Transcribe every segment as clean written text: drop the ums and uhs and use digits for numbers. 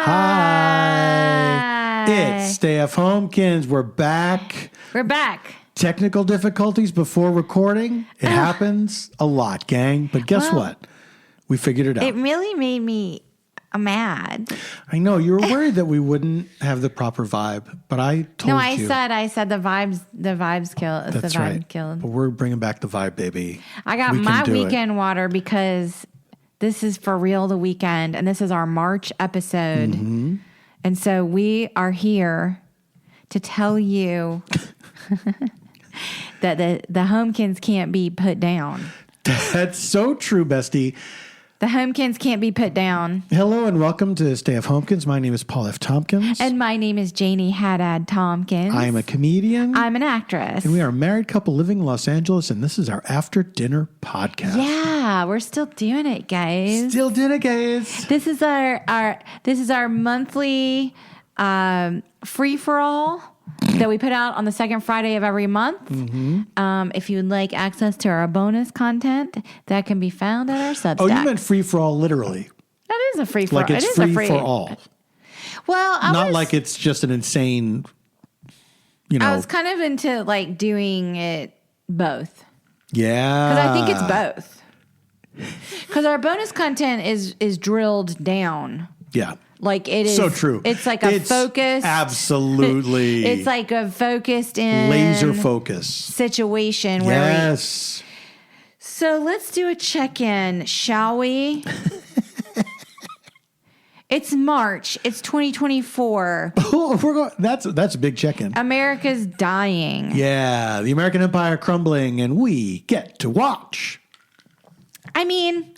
Hi. It's Stay F Homekins. We're back. Technical difficulties before recording. It happens a lot, gang. But guess what? We figured it out. It really made me mad. I know. You were worried that we wouldn't have the proper vibe, but I told you. No, I said the vibes kill. It's That's the vibe right. kill. But we're bringing back the vibe, baby. I got my weekend water because this is for real the weekend, and this is our March episode. Mm-hmm. And so we are here to tell you that the Homekins can't be put down. That's so true, bestie. The Homekins can't be put down. Hello and welcome to Stay F Homekins. My name is Paul F. Tompkins. And my name is Janie Haddad Tompkins. I am a comedian. I'm an actress. And we are a married couple living in Los Angeles, and this is our after dinner podcast. Yeah, we're still doing it, guys. Still doing it, guys. This is our monthly free for all that we put out on the second Friday of every month. Mm-hmm. If you would like access to our bonus content, that can be found at our Substack. Oh, you meant free for all, literally. That is a free for all. Like it's free for all. Well, not like it's just an insane, I was kind of into like doing it both. Yeah. Because I think it's both. Because our bonus content is drilled down. Yeah. Like it is so true. It's like a focused, absolutely. It's like a focused in laser focus situation. Yes. So let's do a check-in, shall we? It's March. It's 2024. Oh, that's a big check-in. America's dying. Yeah, the American empire crumbling, and we get to watch. I mean,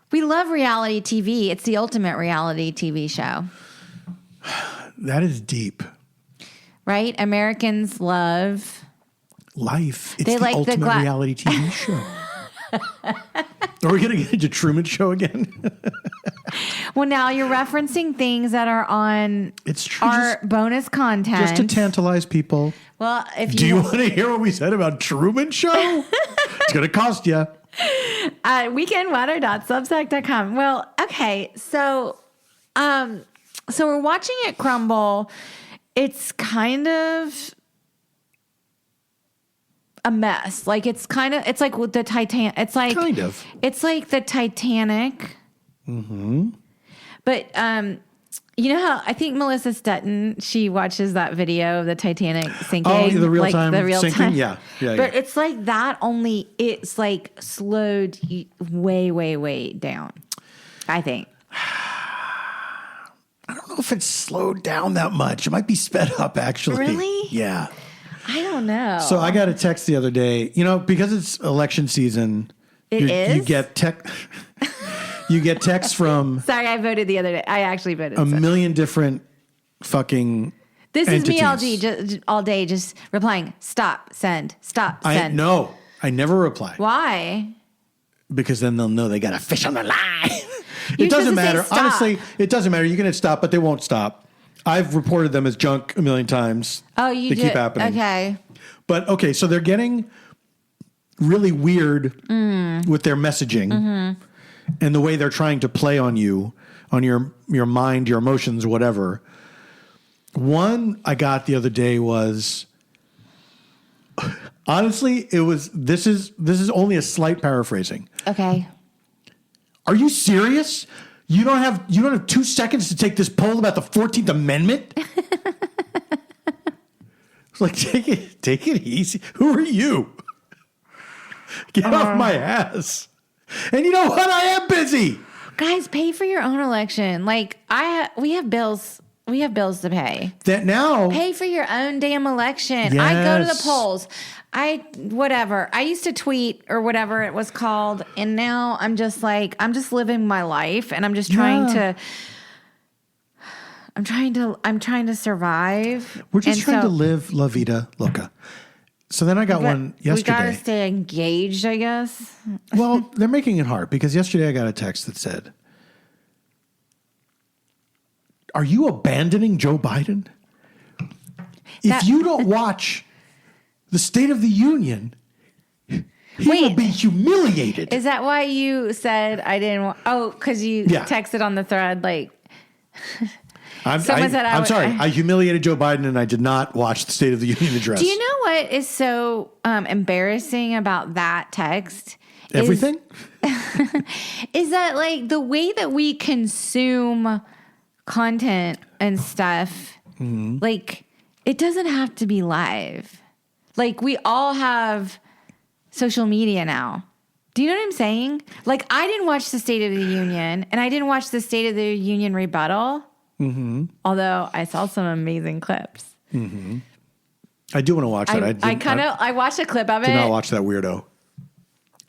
we love reality TV. It's the ultimate reality TV show. That is deep. Right? Americans love life. It's the ultimate reality TV show. Are we going to get into Truman Show again? Well, now you're referencing things that are on our bonus content. Just to tantalize people. Well, Do you want to hear what we said about Truman Show? It's going to cost you. Weekendwater.substack.com. Well, okay, so we're watching it crumble. It's kind of a mess. Like it's like with the Titanic. It's like it's like the Titanic. Mm-hmm. But you know how I think Melissa Stetton, she watches that video of the Titanic sinking. Oh, the real time sinking. Yeah. But it's like that. Only it's like slowed way, way, way down. I think. I don't know if it's slowed down that much. It might be sped up, actually. Really? Yeah. I don't know. So I got a text the other day. Because it's election season. You get You get texts from... Sorry, I voted the other day. I actually voted. A million different fucking This entities. is me all day just replying, stop, send, stop, send. No, I never reply. Why? Because then they'll know they got a fish on the line. It doesn't matter. Honestly, it doesn't matter. You can hit stop, but they won't stop. I've reported them as junk a million times. Oh, you did? They keep happening. Okay. But, okay, so they're getting really weird with their messaging. Mm-hmm. And the way they're trying to play on you, on your mind, your emotions, whatever. One I got the other day was, honestly, it was, this is only a slight paraphrasing. Okay. Are you serious? You don't have 2 seconds to take this poll about the 14th Amendment? It's like, take it easy. Who are you? Get off my ass. And you know what? I am busy. Guys, pay for your own election. Like we have bills. We have bills to pay. That now. Pay for your own damn election. Yes. I go to the polls. Whatever. I used to tweet or whatever it was called, and now I'm just living my life, and I'm just trying to. I'm trying to survive. We're just trying to live La Vida Loca. So then I got one yesterday. We got to stay engaged, I guess. Well, they're making it hard because yesterday I got a text that said, "Are you abandoning Joe Biden? If you don't watch the State of the Union, he will be humiliated." Is that why you said I didn't want... Oh, because you texted on the thread like... I'm sorry. I humiliated Joe Biden and I did not watch the State of the Union address. Do you know what is so embarrassing about that text? Everything? Is that like the way that we consume content and stuff, like it doesn't have to be live. Like we all have social media now. Do you know what I'm saying? Like I didn't watch the State of the Union and I didn't watch the State of the Union rebuttal. Although I saw some amazing clips. I do want to watch that. I watched a clip of it. Did not watch that weirdo.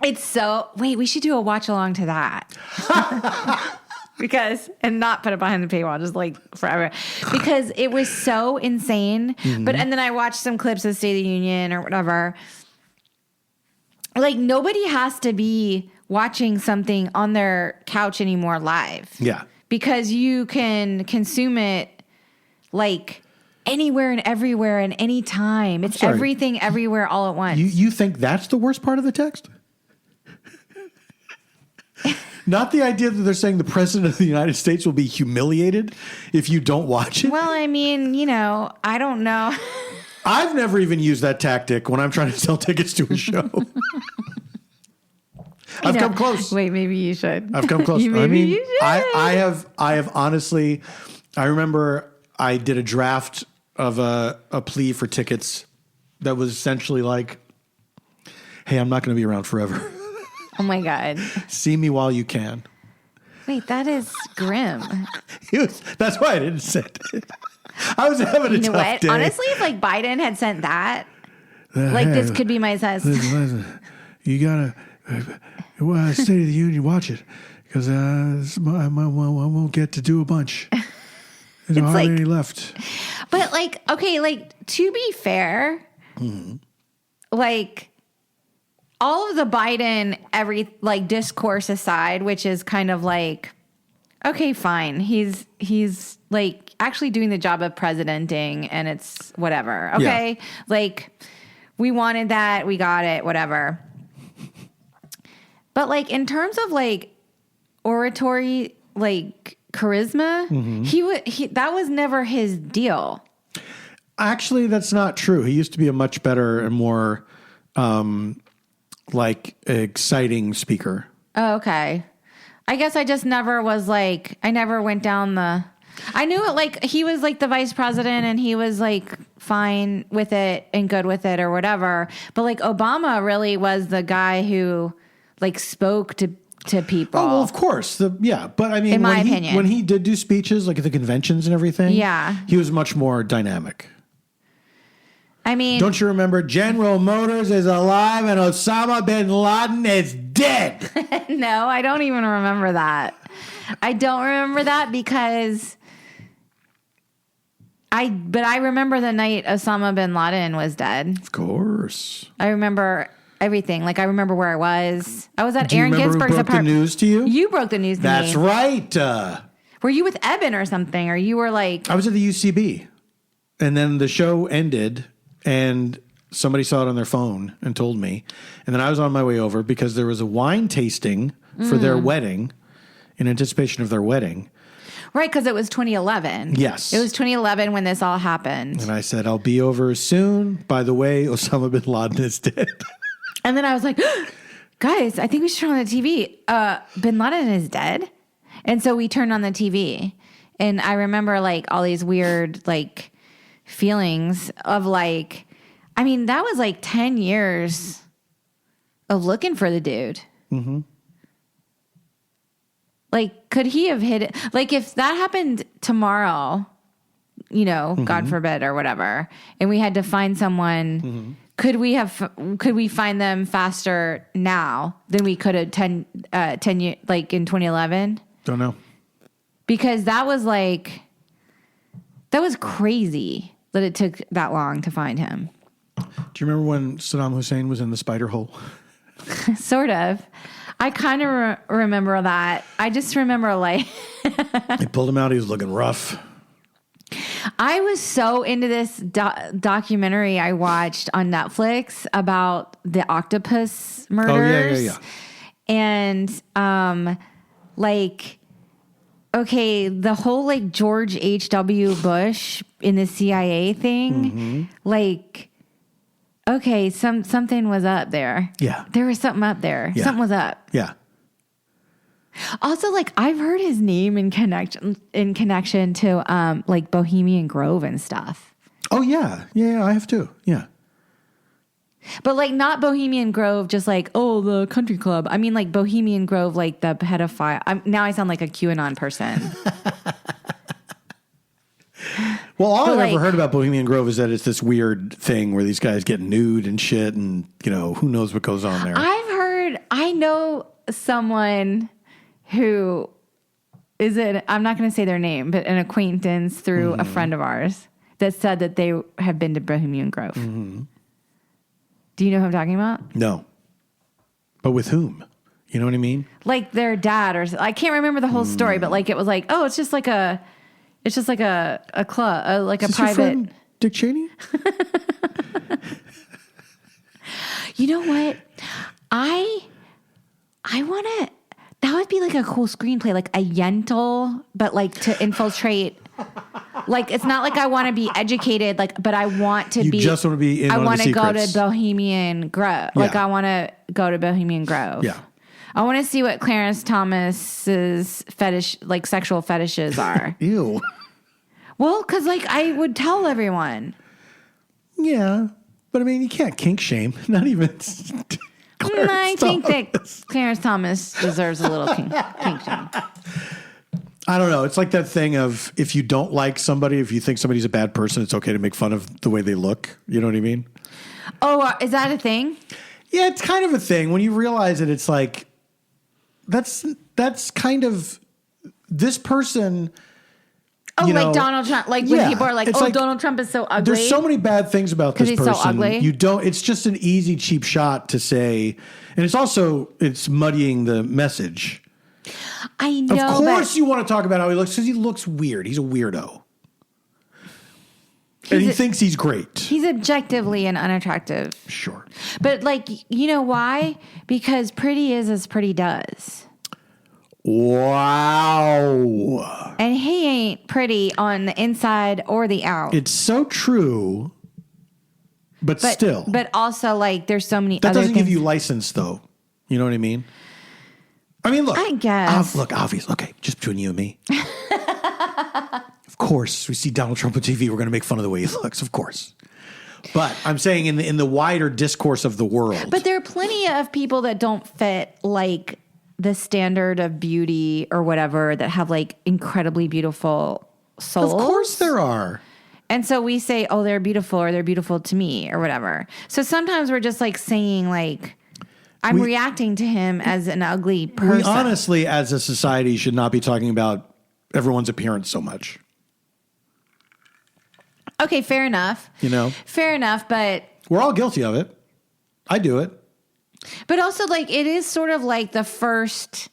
It's so, wait, we should do a watch along to that. And not put it behind the paywall, just like forever. Because it was so insane. And then I watched some clips of State of the Union or whatever. Like nobody has to be watching something on their couch anymore live. Yeah. Because you can consume it like anywhere and everywhere and any time. It's everything everywhere all at once. You think that's the worst part of the text? Not the idea that they're saying the president of the United States will be humiliated if you don't watch it? Well, I mean, I don't know. I've never even used that tactic when I'm trying to sell tickets to a show. I've come close. Wait, maybe you should. I've come close. You should. I have honestly, I remember I did a draft of a plea for tickets that was essentially like, hey, I'm not going to be around forever. Oh my God. See me while you can. Wait, that is grim. That's why I didn't send it. I was having a tough day. Honestly, if like Biden had sent that, this could be my test. Listen, you gotta State of the Union, watch it because I won't get to do a bunch. There's hardly any left. But to be fair, all of the Biden discourse aside, which is kind of like, okay, fine, he's like actually doing the job of presidenting, and it's whatever. Okay, we wanted that, we got it, whatever. But in terms of oratory, charisma, that was never his deal. Actually, that's not true. He used to be a much better and more exciting speaker. Oh, okay. I guess I just never was I never went down the. I knew it he was the vice president and he was fine with it and good with it or whatever. But Obama really was the guy who spoke to people. Oh, well, of course. But I mean, in my opinion, when he did do speeches at the conventions and everything, yeah, he was much more dynamic. I mean, don't you remember General Motors is alive and Osama bin Laden is dead? No, I don't even remember that. I don't remember that because but I remember the night Osama bin Laden was dead. Of course. I remember everything. I remember where I was. I was at Aaron Ginsberg's apartment. Do you remember who broke the news to you? You broke the news to me. That's right. Were you with Eben or something? Or you were I was at the UCB. And then the show ended and somebody saw it on their phone and told me. And then I was on my way over because there was a wine tasting for their wedding, in anticipation of their wedding. Right, because it was 2011. Yes. It was 2011 when this all happened. And I said, I'll be over soon. By the way, Osama bin Laden is dead. And then I was like, guys, I think we should turn on the TV. Bin Laden is dead. And so we turned on the TV. And I remember all these weird feelings of that was 10 years of looking for the dude. Mm-hmm. Could he have hit it? If that happened tomorrow, God forbid or whatever, and we had to find someone, could we find them faster now than we could have 10 years, in 2011? Don't know. Because that was crazy that it took that long to find him. Do you remember when Saddam Hussein was in the spider hole? Sort of. I kind of remember that. I just remember They pulled him out. He was looking rough. I was so into this documentary I watched on Netflix about the octopus murders. Oh, yeah. And okay, the whole like George H.W. Bush in the CIA thing, like, okay, something was up there. Yeah. There was something up there. Yeah. Something was up. Yeah. Also, like, I've heard his name in connection to like Bohemian Grove and stuff. Oh, yeah. Yeah, I have too. Yeah. But like not Bohemian Grove, just like, oh, the country club. I mean like Bohemian Grove, like the pedophile. Now I sound like a QAnon person. Well, all I've ever heard about Bohemian Grove is that it's this weird thing where these guys get nude and shit and, you know, who knows what goes on there. I know someone who I'm not going to say their name, but an acquaintance through a friend of ours that said that they have been to Bohemian Grove. Mm-hmm. Do you know who I'm talking about? No. But with whom? You know what I mean? Like their dad I can't remember the whole story, but like it was like, oh, it's just like a club, like a private. Your friend Dick Cheney? You know what? I want to, that would be like a cool screenplay, like a Yentl, but like to infiltrate. Like, it's not like I want to be educated, like, but I want to be. You just want to be in on the secrets. I want to go to Bohemian Grove. Yeah. Like, I want to go to Bohemian Grove. Yeah. I want to see what Clarence Thomas's fetish, like sexual fetishes are. Ew. Well, because like I would tell everyone. Yeah. But I mean, you can't kink shame. Not even. I think that Clarence Thomas deserves a little kink shame. I don't know. It's like that thing of if you don't like somebody, if you think somebody's a bad person, it's okay to make fun of the way they look. You know what I mean? Oh, is that a thing? Yeah, it's kind of a thing. When you realize it, it's like, that's kind of this person. Oh, like Donald Trump. Like when people are like, oh, like, Donald Trump is so ugly. There's so many bad things about this person. He's so ugly. It's just an easy, cheap shot to say. And it's muddying the message. I know. Of course you want to talk about how he looks because he looks weird. He's a weirdo. And he thinks he's great. He's objectively an unattractive. Sure. But like, you know why? Because pretty is as pretty does. Wow. And he ain't pretty on the inside or the out. It's so true. But still. But also like there's so many that other doesn't things. give you license though. You know what I mean? I mean, look. I guess. Look, obviously. Okay, just between you and me. Of course, we see Donald Trump on TV. We're going to make fun of the way he looks, of course. But I'm saying in the wider discourse of the world. But there are plenty of people that don't fit like the standard of beauty or whatever that have like incredibly beautiful souls. Of course there are. And so we say, oh, they're beautiful or they're beautiful to me or whatever. So sometimes we're just like saying like, I'm reacting to him as an ugly person. We honestly, as a society, should not be talking about everyone's appearance so much. Okay, fair enough. You know? Fair enough, but... We're all guilty of it. I do it. But also, like, it is sort of like the first...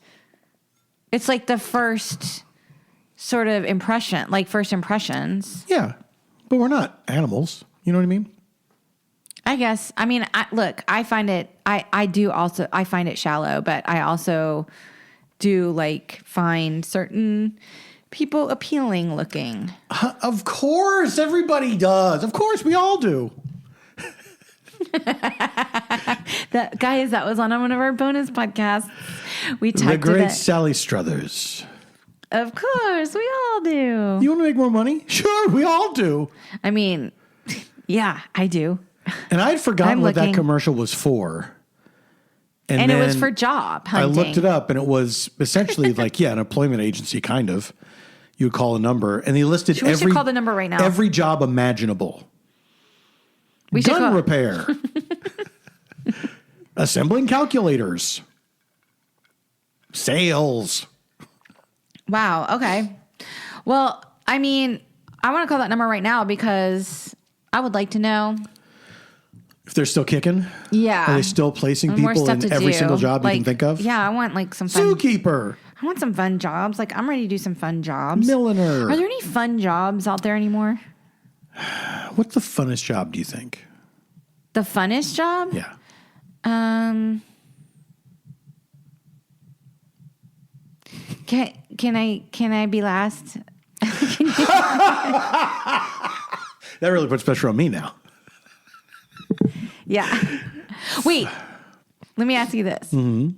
It's like the first sort of impression, like first impressions. Yeah, but we're not animals. You know what I mean? I guess. I mean, I find it... I find it shallow, but I also do, like, find certain... people appealing looking. Of course, everybody does. Of course, we all do. That was on one of our bonus podcasts. We talked the great Sally Struthers. Of course, we all do. You want to make more money? Sure, we all do. I mean, yeah, I do. And I'd forgotten what that commercial was for. And it was for job hunting. I looked it up, and it was essentially like, an employment agency, kind of. You would call a number, and they listed we should call the number right now. Every job imaginable. Gun repair. Assembling calculators. Sales. Wow, okay. Well, I mean, I want to call that number right now because I would like to know. If they're still kicking? Yeah. Are they still placing people in every single job you can think of? Yeah, I want like some fun... Zookeeper. I want some fun jobs. Like, I'm ready to do some fun jobs. Milliner. Are there any fun jobs out there anymore? What's the funnest job, do you think? The funnest job? Yeah. Can I be last? That really puts pressure on me now. Yeah. Wait. Let me ask you this. Mm-hmm.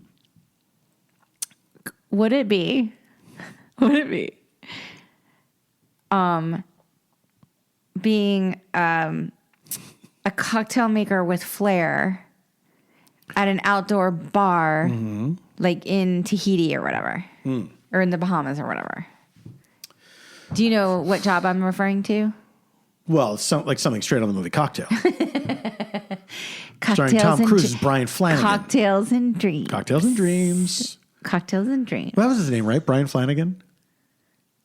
Would it be being a cocktail maker with flair at an outdoor bar, like in Tahiti or whatever, or in the Bahamas or whatever? Do you know what job I'm referring to? Well, it's like something straight on the movie Cocktail. Cocktails Starring Tom and Cruise as Brian Flanagan. Cocktails and Dreams. Cocktails and Dreams. Cocktails and Dreams. Well, that was his name, right? Brian Flanagan?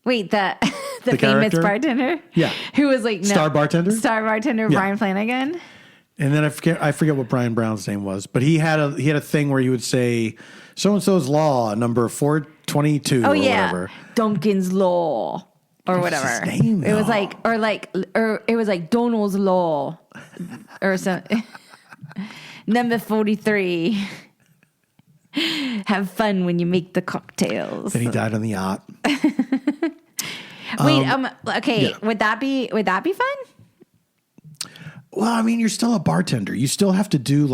Wait, the famous character? bartender? Yeah. Who was like... Star bartender? Star bartender, Yeah. Brian Flanagan. And then I forget what Brian Brown's name was, but he had a thing where he would say, so-and-so's law, number 422 or whatever. Duncan's Law. Or What whatever. was his name, it was though? or it was like Donald's Law. Or something. Number 43. Have fun when you make the cocktails. And he died on the yacht. Wait, okay. Yeah. Would that be fun? Well, I mean, you're still a bartender. You still have to do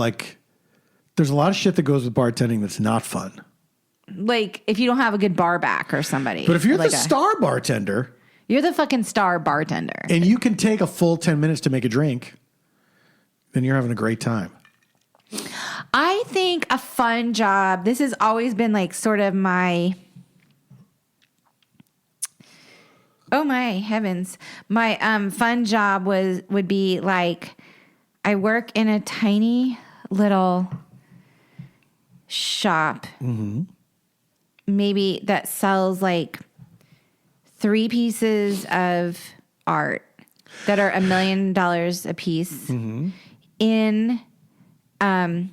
there's a lot of shit that goes with bartending that's not fun. Like if you don't have a good bar back or somebody. But if you're like the star bartender, you're the fucking star bartender. and you can take a full 10 minutes to make a drink, then you're having a great time. I think a fun job, this has always been like sort of my, oh my heavens. My fun job would be like, I work in a tiny little shop, maybe that sells like 3 pieces of art that are $1 million a piece in NoHo,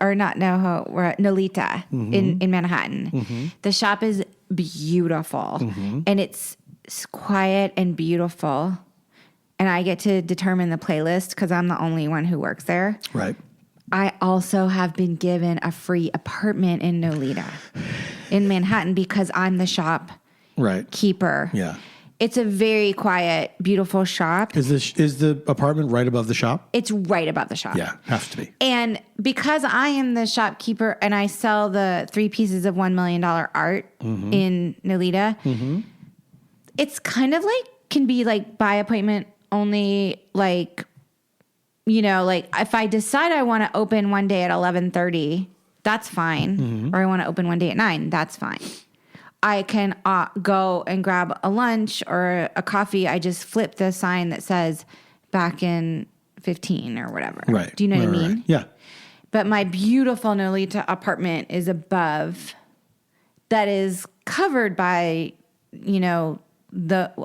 or not NoHo, we're at Nolita in Manhattan. The shop is beautiful and it's quiet and beautiful. And I get to determine the playlist because I'm the only one who works there. Right. I also have been given a free apartment in Nolita in Manhattan because I'm the shop keeper. Yeah. It's a very quiet, beautiful shop. Is the apartment right above the shop? It's right above the shop. Yeah, has to be. And because I am the shopkeeper and I sell the 3 pieces of $1 million art in Nolita, it's kind of like, can be like by appointment only, like, you know, like if I decide I want to open one day at 11:30, that's fine. Or I want to open one day at 9, that's fine. I can go and grab a lunch or a coffee. I just flip the sign that says back in 15 or whatever. Right. Do you know what I mean? Right. Yeah. But my beautiful Nolita apartment is above, that is covered by, you know,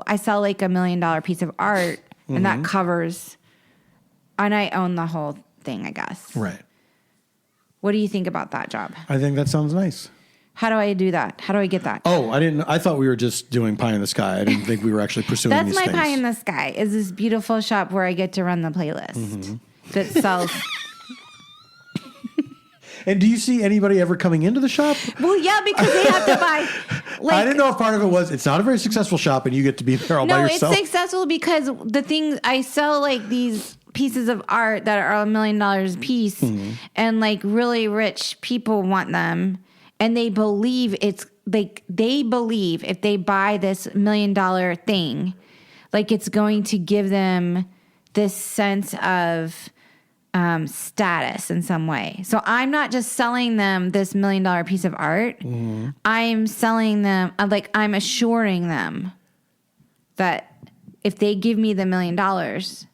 I sell like $1 million piece of art and that covers, and I own the whole thing, I guess. Right. What do you think about that job? I think that sounds nice. How do I do that? How do I get that? Oh, I thought we were just doing pie in the sky. I didn't think we were actually pursuing That's these my things. pie in the sky, is this beautiful shop where I get to run the playlist that sells. And do you see anybody ever coming into the shop? Well, yeah, because they have to buy. Like, I didn't know if part of it was it's not a very successful shop and you get to be there all by yourself. No, it's successful because the things I sell, like these pieces of art that are $1 million a piece, and like really rich people want them, and they believe it's like they believe if they buy this $1 million thing, like it's going to give them this sense of status in some way. So I'm not just selling them this $1 million piece of art. I'm selling them, like I'm assuring them that if they give me the $1 million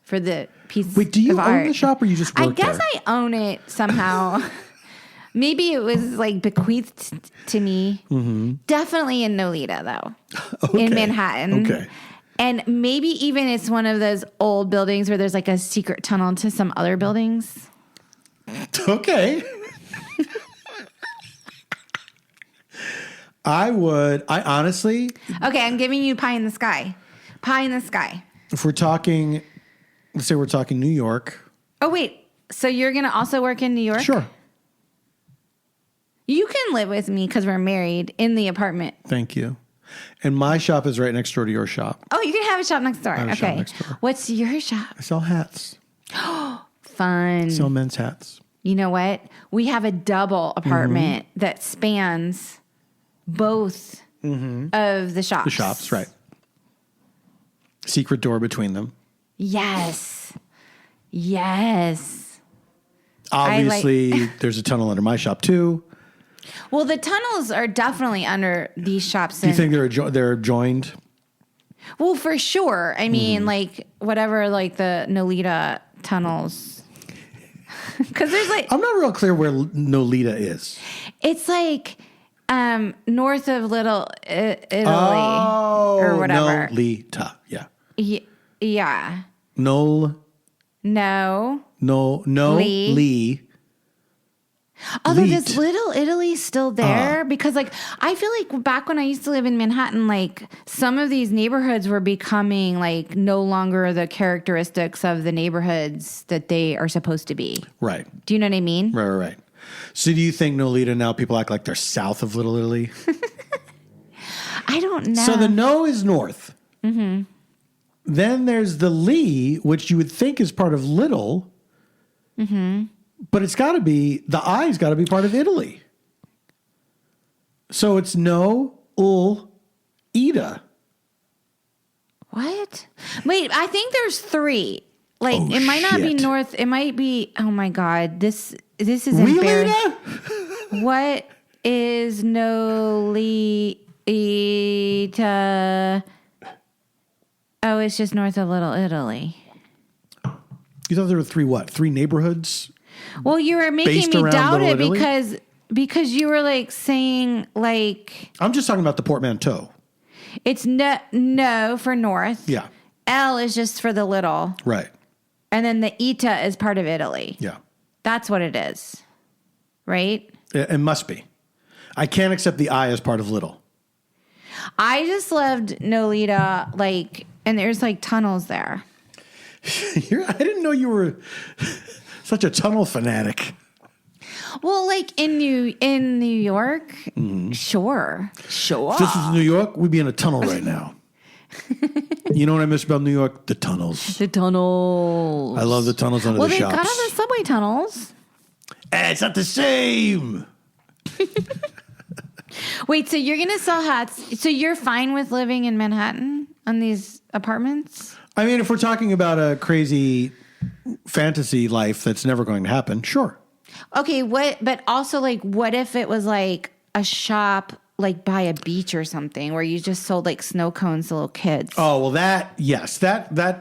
for the piece Wait, do you of own art, the shop or you just work I guess there? I own it somehow. Maybe it was like bequeathed to me. Definitely in Nolita though, in Manhattan. Okay. And maybe even it's one of those old buildings where there's like a secret tunnel to some other buildings. Okay. I honestly, Okay, I'm giving you pie in the sky. Pie in the sky. if we're talking, let's say we're talking New York. Oh, wait. So you're going to also work in New York? Sure. You can live with me because we're married in the apartment. Thank you. And my shop is right next door to your shop. Oh, you can have a shop next door. I have a shop next door. What's your shop? I sell hats. Fun. I sell men's hats. You know what? We have a double apartment that spans both of the shops. The shops, right. Secret door between them. Yes. Yes. Obviously, there's a tunnel under my shop, too. Well, the tunnels are definitely under these shops. Do you think they're joined? Well, for sure. I mean, like, whatever, like, the Nolita tunnels. Because there's, like... I'm not real clear where Nolita is. It's, like, north of Little Italy. Oh, or whatever. Nolita, yeah. Yeah. No. Lee. Although does Little Italy still there? Because like I feel like back when I used to live in Manhattan, like some of these neighborhoods were becoming like no longer the characteristics of the neighborhoods that they are supposed to be. Right. Do you know what I mean? Right. So do you think Nolita now people act like they're south of Little Italy? I don't know. So the no is north. Mm-hmm. Then there's the Lee, which you would think is part of Little. Mm-hmm. But it's got to be, the I's got to be part of Italy. So it's no, Ida. What? Wait, I think there's 3. Like it might not be north. It might be. Oh my God, this is embarrassing. What is Nolita? Oh, it's just north of Little Italy. You thought there were 3 what? 3 neighborhoods? Well, you were making me doubt it because you were like saying like I'm just talking about the portmanteau. It's no for north. Yeah. L is just for the little. Right. And then the Ita is part of Italy. Yeah. That's what it is. Right? It must be. I can't accept the I as part of Little. I just loved Nolita, like, and there's like tunnels there. I didn't know you were such a tunnel fanatic. Well, like in New York, sure. If this was New York, we'd be in a tunnel right now. You know what I miss about New York? The tunnels. The tunnels. I love the tunnels under the shops. Well, they got all the subway tunnels. It's not the same. Wait, so you're going to sell hats. So you're fine with living in Manhattan on these apartments? I mean, if we're talking about a crazy fantasy life that's never going to happen, sure. Okay, but also like what if it was like a shop like by a beach or something where you just sold like snow cones to little kids? Oh, well that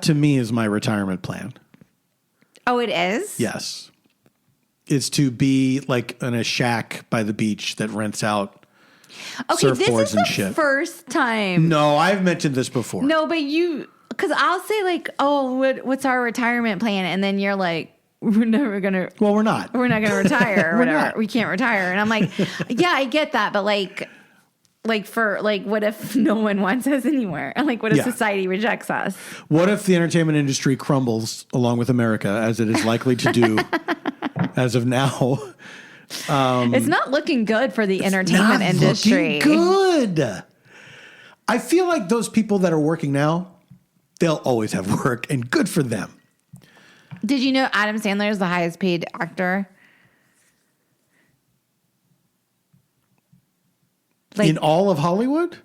to me is my retirement plan. Oh, it is? Yes. It's to be like in a shack by the beach that rents out surfboards and shit. The first time. No, I've mentioned this before. No, but because I'll say like, oh, what's our retirement plan? And then you're like, we're never going to. Well, we're not. We're not going to retire or whatever. Not. We can't retire. And I'm like, yeah, I get that. But like for like, what if no one wants us anywhere? And like, what if society rejects us? What if the entertainment industry crumbles along with America as it is likely to do as of now? It's not looking good for the entertainment industry. Looking good. I feel like those people that are working now, they'll always have work, and good for them. Did you know Adam Sandler is the highest paid actor? Like, in all of Hollywood?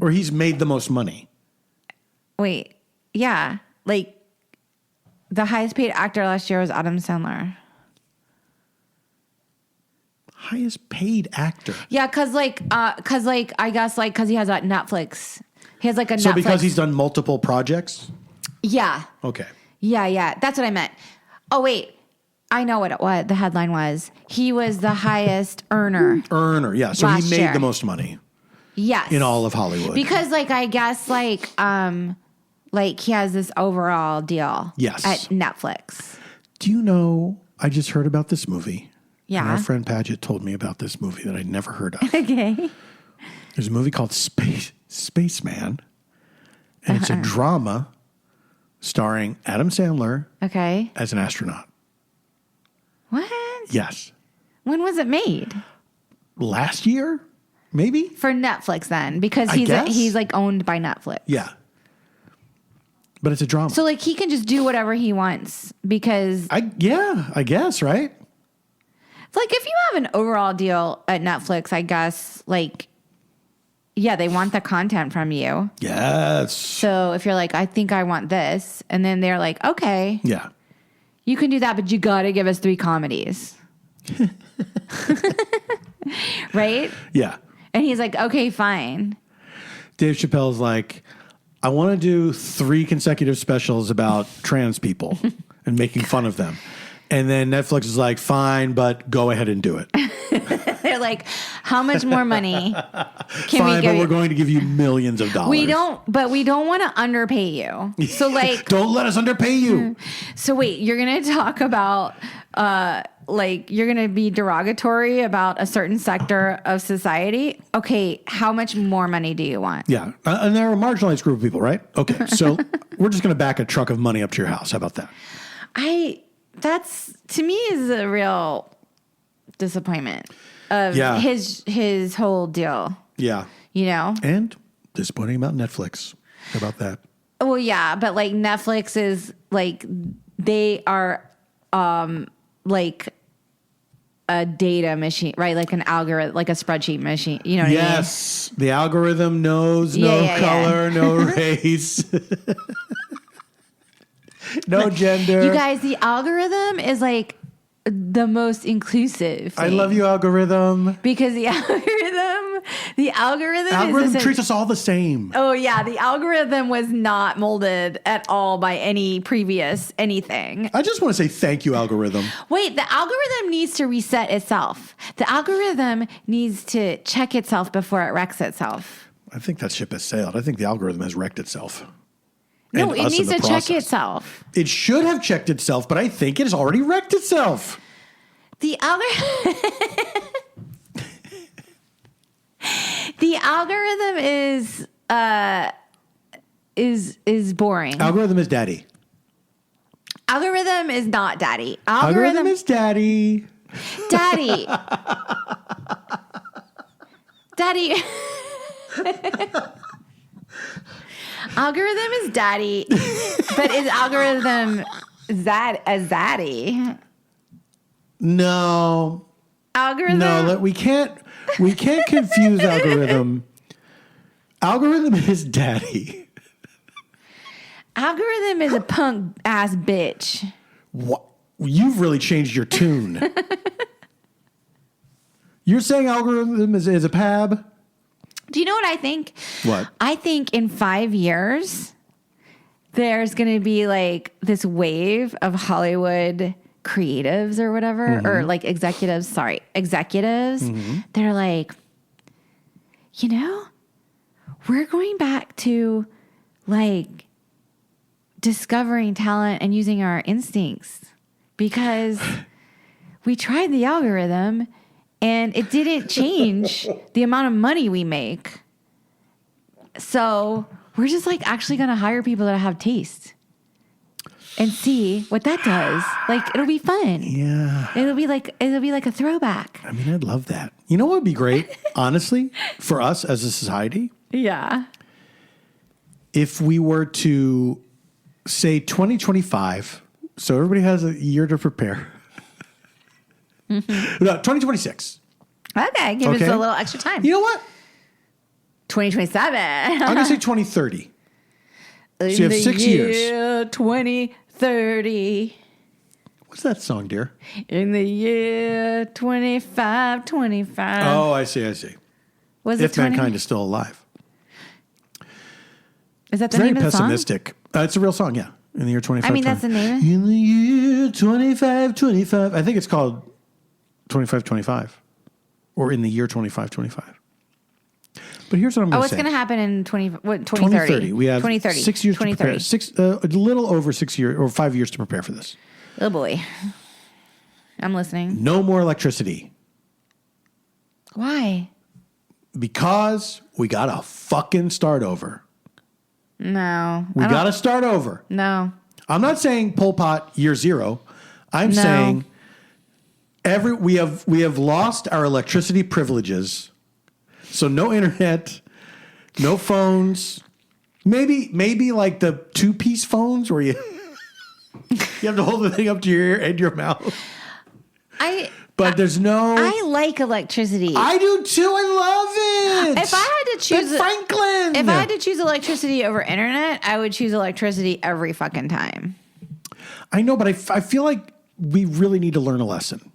Or he's made the most money? Wait, yeah. Like, the highest paid actor last year was Adam Sandler. Highest paid actor? Yeah, because I guess because he has that Netflix. He has like a Netflix. So because he's done multiple projects? Yeah. Okay. Yeah. That's what I meant. Oh, wait. I know what the headline was. He was the highest earner. Yeah. So he made the most money. Yes. In all of Hollywood. Because I guess he has this overall deal. Yes. At Netflix. Do you know, I just heard about this movie. Yeah. And our friend Padgett told me about this movie that I'd never heard of. Okay. There's a movie called Spaceman. And it's a drama starring Adam Sandler as an astronaut. What? Yes. When was it made? Last year, maybe? For Netflix then, because he's like owned by Netflix. Yeah. But it's a drama. So like he can just do whatever he wants because I guess, right? It's like if you have an overall deal at Netflix, I guess like yeah, they want the content from you. Yes. So if you're like, I think I want this, and then they're like, okay. Yeah. You can do that, but you got to give us 3 comedies. Right? Yeah. And he's like, okay, fine. Dave Chappelle's like, I want to do 3 consecutive specials about trans people and making fun of them. And then Netflix is like, fine, but go ahead and do it. They're like, how much more money can fine, we give but you? we're going to give you millions of dollars. We don't want to underpay you. So like, don't let us underpay you. So wait, you're going to talk about, like you're going to be derogatory about a certain sector of society. Okay. How much more money do you want? Yeah. And they're a marginalized group of people, right? Okay. So we're just going to back a truck of money up to your house. How about that? That's to me is a real disappointment of his whole deal. Yeah. You know? And disappointing about Netflix. How about that? Well, yeah, but like Netflix is like they are like a data machine, right? Like an algorithm, like a spreadsheet machine. You know what I mean? Yes. The algorithm knows no color, no race. No gender. You guys, the algorithm is like the most inclusive thing. I love you, algorithm. Because the algorithm treats us all the same. Oh yeah, the algorithm was not molded at all by any previous anything. I just want to say thank you, algorithm. Wait, the algorithm needs to reset itself. The algorithm needs to check itself before it wrecks itself. I think that ship has sailed. I think the algorithm has wrecked itself. No, it needs to check itself. It should have checked itself, but I think it has already wrecked itself. The algorithm is boring. Algorithm is daddy. Algorithm is not daddy. Algorithm is daddy. Daddy. Daddy. Algorithm is daddy, but is algorithm a zaddy? No. Algorithm? No, we can't confuse algorithm. Algorithm is daddy. Algorithm is a punk ass bitch. What? You've really changed your tune. You're saying algorithm is a pab? Do you know what I think? What? I think in 5 years, there's going to be like this wave of Hollywood creatives or whatever, or like executives. They're like, you know, we're going back to like discovering talent and using our instincts because we tried the algorithm and it didn't change the amount of money we make. So we're just like actually going to hire people that have taste and see what that does. Like, it'll be fun. Yeah. It'll be like a throwback. I mean, I'd love that. You know what would be great, honestly, for us as a society? Yeah. If we were to say 2025, so everybody has a year to prepare. No, 2026. Okay, give us a little extra time. You know what? 2027. I'm going to say 2030. So you have 6 years. 2030. What's that song, dear? In the year 2525. Oh, I see. Was it If mankind is still alive. Is that the Very name of the song? pessimistic. It's a real song, yeah. In the year 25. I mean, that's the name. In the year 2525. I think it's called 2525. Or in the year 2525. But here's what I'm going to say. What's going to happen in 2030? 2030. We have 2030. 6 years to prepare. A little over 6 years or 5 years to prepare for this. Oh boy. I'm listening. No more electricity. Why? Because we got to fucking start over. No. We got to start over. No. I'm not saying Pol Pot year 0. I'm saying we have lost our electricity privileges. So no internet, no phones. Maybe like the 2-piece phones where you have to hold the thing up to your ear and your mouth. But there's no. I like electricity. I do too. I love it. If I had to choose Franklin. If I had to choose electricity over internet, I would choose electricity every fucking time. I know, but I feel like we really need to learn a lesson.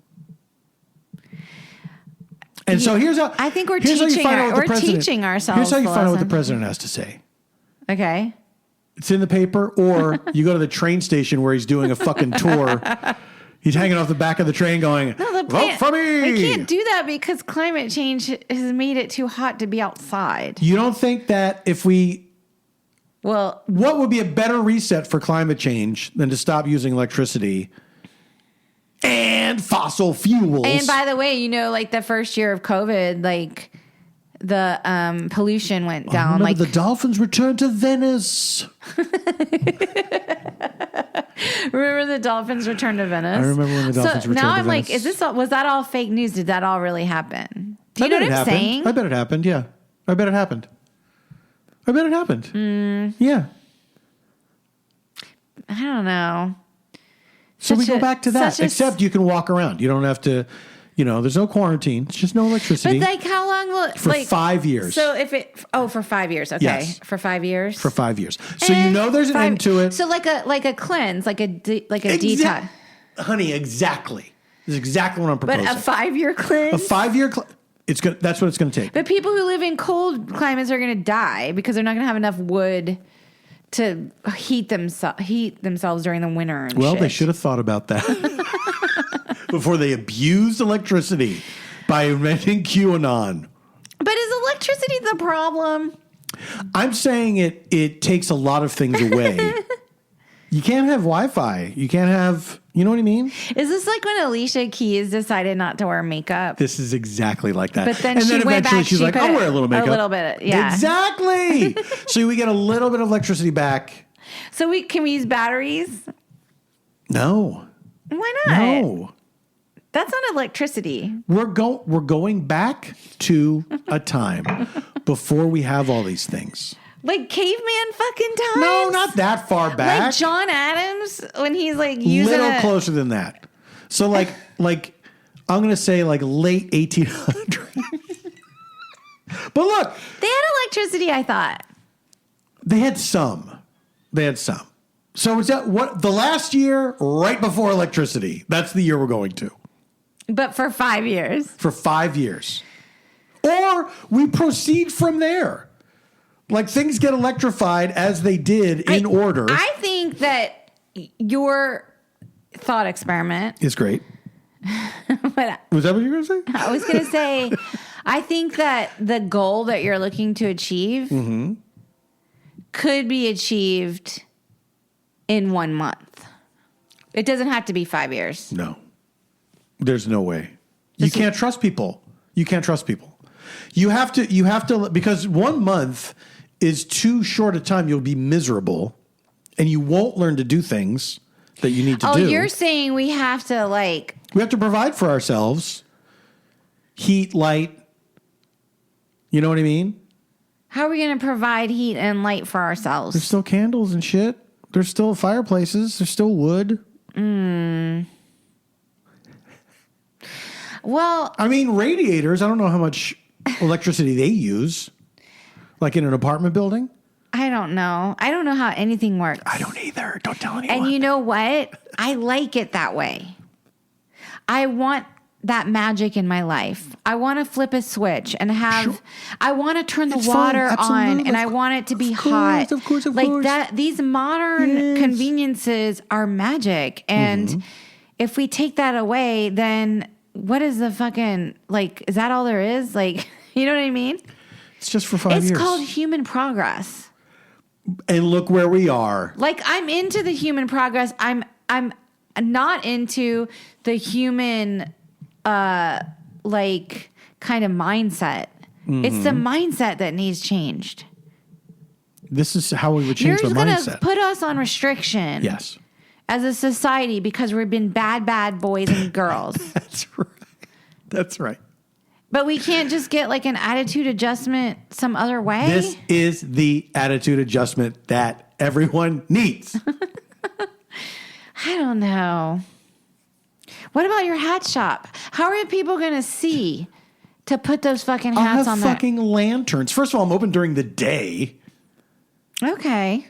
And so here's how I think we're teaching ourselves. Here's how you find out what the president has to say. Okay. It's in the paper, or you go to the train station where he's doing a fucking tour. He's hanging off the back of the train going, vote for me. We can't do that because climate change has made it too hot to be outside. You don't think that if we... Well... What would be a better reset for climate change than to stop using electricity and fossil fuels? And by the way, like the first year of COVID, like the pollution went down. Like the dolphins returned to Venice. Remember the dolphins returned to Venice? I remember when the dolphins returned to Venice. Now I'm like, was that all fake news? Did that all really happen? Do you know what I'm saying? I bet it happened, yeah. I bet it happened. Yeah. I don't know. So we go back to that. Except you can walk around. You don't have to, there's no quarantine. It's just no electricity. But like how long will it? For 5 years. So for 5 years. Okay. Yes. For 5 years? For 5 years. So there's an end to it. So like a cleanse, like a detox. Honey, exactly. This is exactly what I'm proposing. But a 5-year cleanse? A 5-year that's what it's going to take. But people who live in cold climates are going to die because they're not going to have enough wood to heat themselves during the winter and shit. They should have thought about that before they abused electricity by inventing QAnon. But is electricity the problem? I'm saying it takes a lot of things away. You can't have Wi-Fi. You can't have, you know what I mean? Is this like when Alicia Keys decided not to wear makeup? This is exactly like that. But then eventually she's like, I'll wear a little makeup. A little bit, yeah. Exactly. So we get a little bit of electricity back. So can we use batteries? No. Why not? No. That's not electricity. We're going back to a time before we have all these things. Like caveman fucking times? No, not that far back. Like John Adams when he's like using little closer than that. So like I'm going to say like late 1800s. But look. They had electricity, I thought. They had some. So is that what the last year right before electricity? That's the year we're going to. But for 5 years. For 5 years. Or we proceed from there. Like things get electrified as they did in order. I think that your thought experiment is great. But was that what you were going to say? I was going to say, I think that the goal that you're looking to achieve could be achieved in 1 month. It doesn't have to be 5 years. No. There's no way. You can't trust people. You have to, because 1 month is too short a time. You'll be miserable and you won't learn to do things that you need to do. Oh, you're saying we have to we have to provide for ourselves. Heat, light. You know what I mean? How are we going to provide heat and light for ourselves? There's still candles and shit. There's still fireplaces. There's still wood. Well, I mean, radiators, I don't know how much electricity they use. Like in an apartment building? I don't know. I don't know how anything works. I don't either. Don't tell anyone. And you know what? I like it that way. I want that magic in my life. I want to flip a switch and have, I want to turn the water on and I want it to be hot. Of course. That, these modern conveniences are magic. And if we take that away, then what is the fucking, is that all there is? You know what I mean? It's just for 5 years. It's called human progress. And look where we are. I'm into the human progress. I'm not into the human kind of mindset. It's the mindset that needs changed. This is how we would change the mindset. You're going to put us on restriction. Yes. as a society because we've been bad boys and girls. That's right. But we can't just get like an attitude adjustment some other way. This is the attitude adjustment that everyone needs. I don't know. What about your hat shop? How are people going to see to put those fucking hats on there? fucking lanterns. First of all, I'm open during the day. Okay.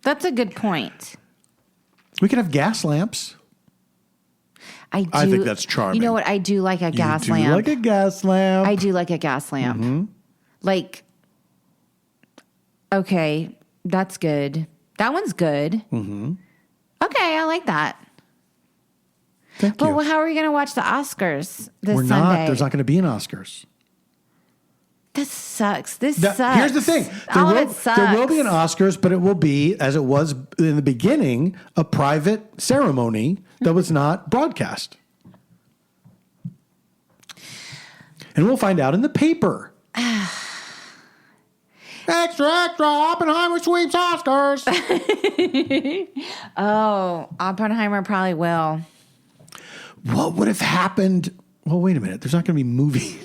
That's a good point. We could have gas lamps. I think that's charming. You know what? I do like a gas lamp. Like a gas lamp. I do like a gas lamp. Mm-hmm. Like, okay, that's good. That one's good. Mm-hmm. Okay, I like that. Thank you. But how are we going to watch the Oscars this We're Sunday? not. There's not going to be an Oscars. This sucks. This sucks. Here's the thing. All of it sucks. There will be an Oscars, but it will be, as it was in the beginning, a private ceremony that was not broadcast. And we'll find out in the paper. Extra, extra, Oppenheimer sweeps Oscars. Oh, Oppenheimer probably will. What would have happened? Well, wait a minute. There's not going to be movies.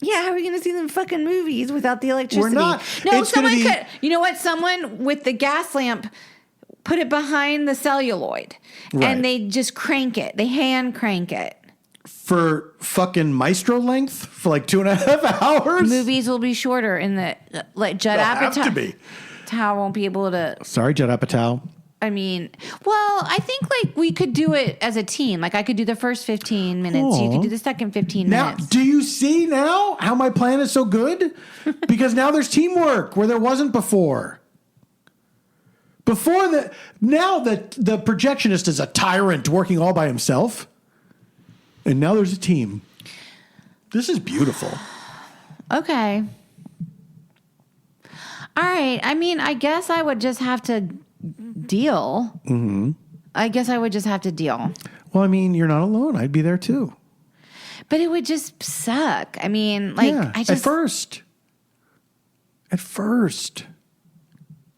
Yeah, how are we going to see them fucking movies without the electricity? We're not. No, It's someone gonna be- could. You know what? Someone with the gas lamp put it behind the celluloid, Right. and they just crank it. They hand crank it. For fucking maestro length for like 2.5 hours? Movies will be shorter in the like Judd They'll have Apatow. to be. Apatow won't be able to. Sorry, Judd Apatow. I mean, well, I think like we could do it as a team. Like I could do the first 15 minutes. You could do the second 15 Now, minutes. do you see now how my plan is so good? Because now there's teamwork where there wasn't before. Now the projectionist is a tyrant working all by himself. And now there's a team. This is beautiful. Okay. All right. I mean, I guess I would just have to deal. Mm-hmm. I guess I would just have to deal. Well, I mean, you're not alone. I'd be there too. But it would just suck. I mean, like, yeah, I just. At first.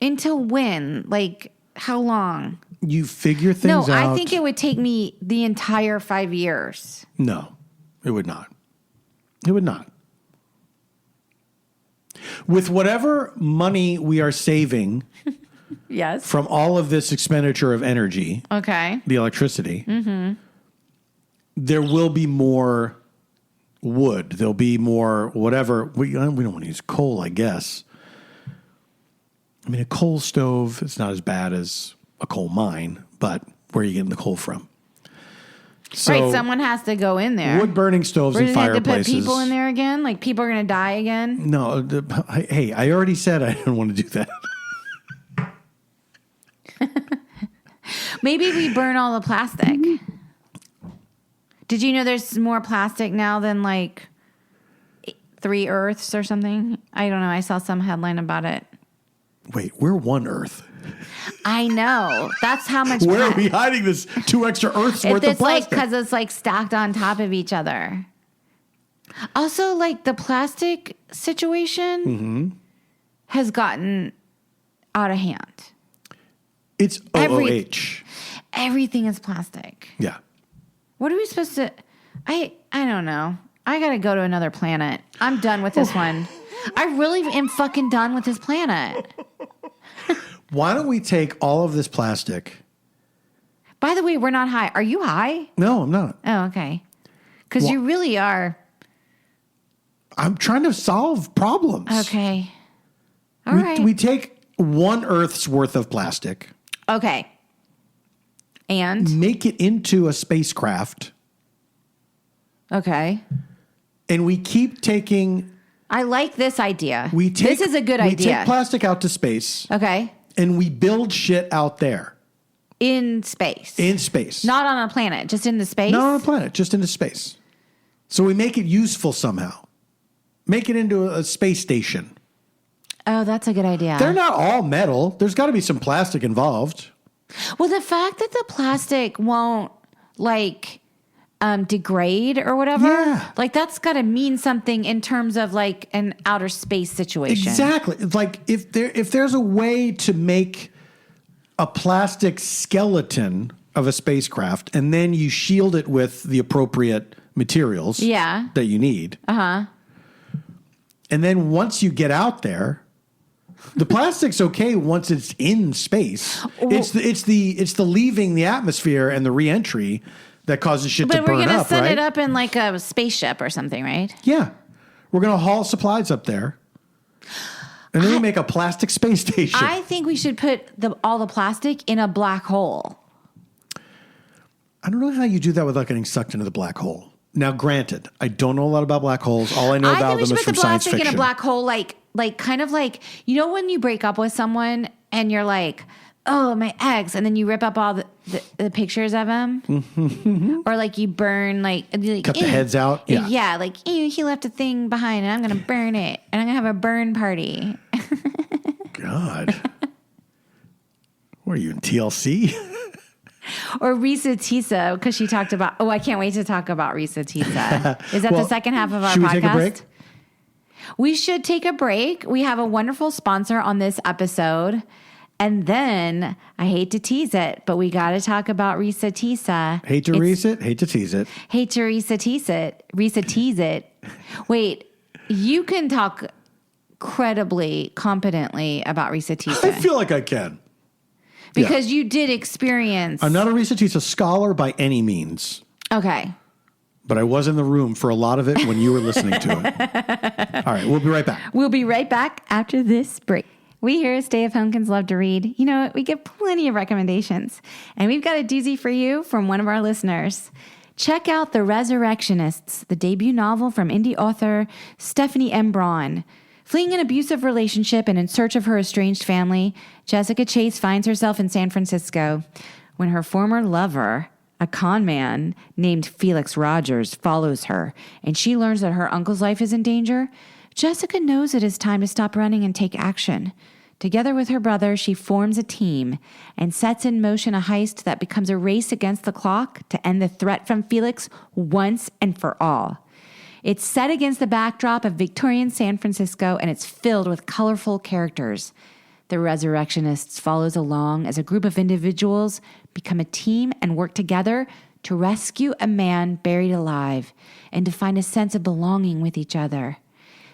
Until when? Like, how long? You figure things out. No, I think it would take me the entire 5 years. No, it would not. It would not. With whatever money we are saving Yes. from all of this expenditure of energy, Okay. the electricity, there will be more wood. There'll be more whatever. We don't want to use coal, I guess. I mean, a coal stove is not as bad as a coal mine, but where are you getting the coal from? So, Right. Someone has to go in there. wood burning stoves We're and going to have to fireplaces. put people in there again? Like, people are going to die again? No, hey, I already said I didn't want to do that. Maybe we burn all the plastic. Did you know there's more plastic now than like 3 Earths or something? I don't know. I saw some headline about it. Wait, we're one Earth. I know. That's how much. Where are we hiding this 2 extra Earths worth of It's like plastic? because it's like stacked on top of each other. Also, like the plastic situation has gotten out of hand. It's OOH. Everything is plastic. Yeah. What are we supposed to? I don't know. I gotta go to another planet. I'm done with this one. I really am fucking done with this planet. Why don't we take all of this plastic? By the way, we're not high. Are you high? No, I'm not. Oh, okay. Because you really are. I'm trying to solve problems. Okay. All right. We take 1 Earth's worth of plastic, Okay. And? make it into a spacecraft, Okay. and we keep taking. I like this idea. This is a good We idea. take plastic out to space, Okay. and we build shit out there In space. in space. Not on a planet, just in the space? Not on a planet, just into space. So we make it useful somehow. Make it into a space station. Oh, that's a good idea. They're not all metal. There's got to be some plastic involved. Well, the fact that the plastic won't, like, degrade or whatever. Yeah. Like that's got to mean something in terms of like an outer space situation. Exactly. It's like if there's a way to make a plastic skeleton of a spacecraft and then you shield it with the appropriate materials that you need. And then once you get out there, the plastic's okay once it's in space. It's the leaving the atmosphere and the re-entry that causes shit to burn up, right? But we're going to send it up in like a spaceship or something, right? Yeah. We're going to haul supplies up there. And then we make a plastic space station. I think we should put all the plastic in a black hole. I don't know how you do that without getting sucked into the black hole. Now, granted, I don't know a lot about black holes. All I know about them is from science fiction. I think we should put the plastic in a black hole, like kind of like, you know when you break up with someone and you're like, oh, my ex, and then you rip up all the pictures of him? Or like you burn, like cut the heads out? Yeah. Yeah, like, he left a thing behind and I'm going to burn it. And I'm going to have a burn party. God. What are you, in TLC? Or ReesaTeesa, because she talked about, I can't wait to talk about ReesaTeesa. Is that the second half of our podcast? Should we take a break? We should take a break. We have a wonderful sponsor on this episode. And then, I hate to tease it, but we got to talk about ReesaTeesa. Hate to tease it, hate to tease it. Hate to ReesaTeesa it. ReesaTease it. Wait, you can talk credibly, competently about ReesaTeesa. I feel like I can. Because you did experience. I'm not a ReesaTeesa scholar by any means. Okay. But I was in the room for a lot of it when you were listening to it. All right, we'll be right back. We'll be right back after this break. We here at Stay of Homekins love to read. You know, we get plenty of recommendations. And we've got a doozy for you from one of our listeners. Check out The Resurrectionists, the debut novel from indie author Stephanie M. Braun. Fleeing an abusive relationship and in search of her estranged family, Jessica Chase finds herself in San Francisco when her former lover, a con man named Felix Rogers, follows her, and she learns that her uncle's life is in danger. Jessica knows it is time to stop running and take action. Together with her brother, she forms a team and sets in motion a heist that becomes a race against the clock to end the threat from Felix once and for all. It's set against the backdrop of Victorian San Francisco, and it's filled with colorful characters. The Resurrectionists follows along as a group of individuals become a team and work together to rescue a man buried alive and to find a sense of belonging with each other.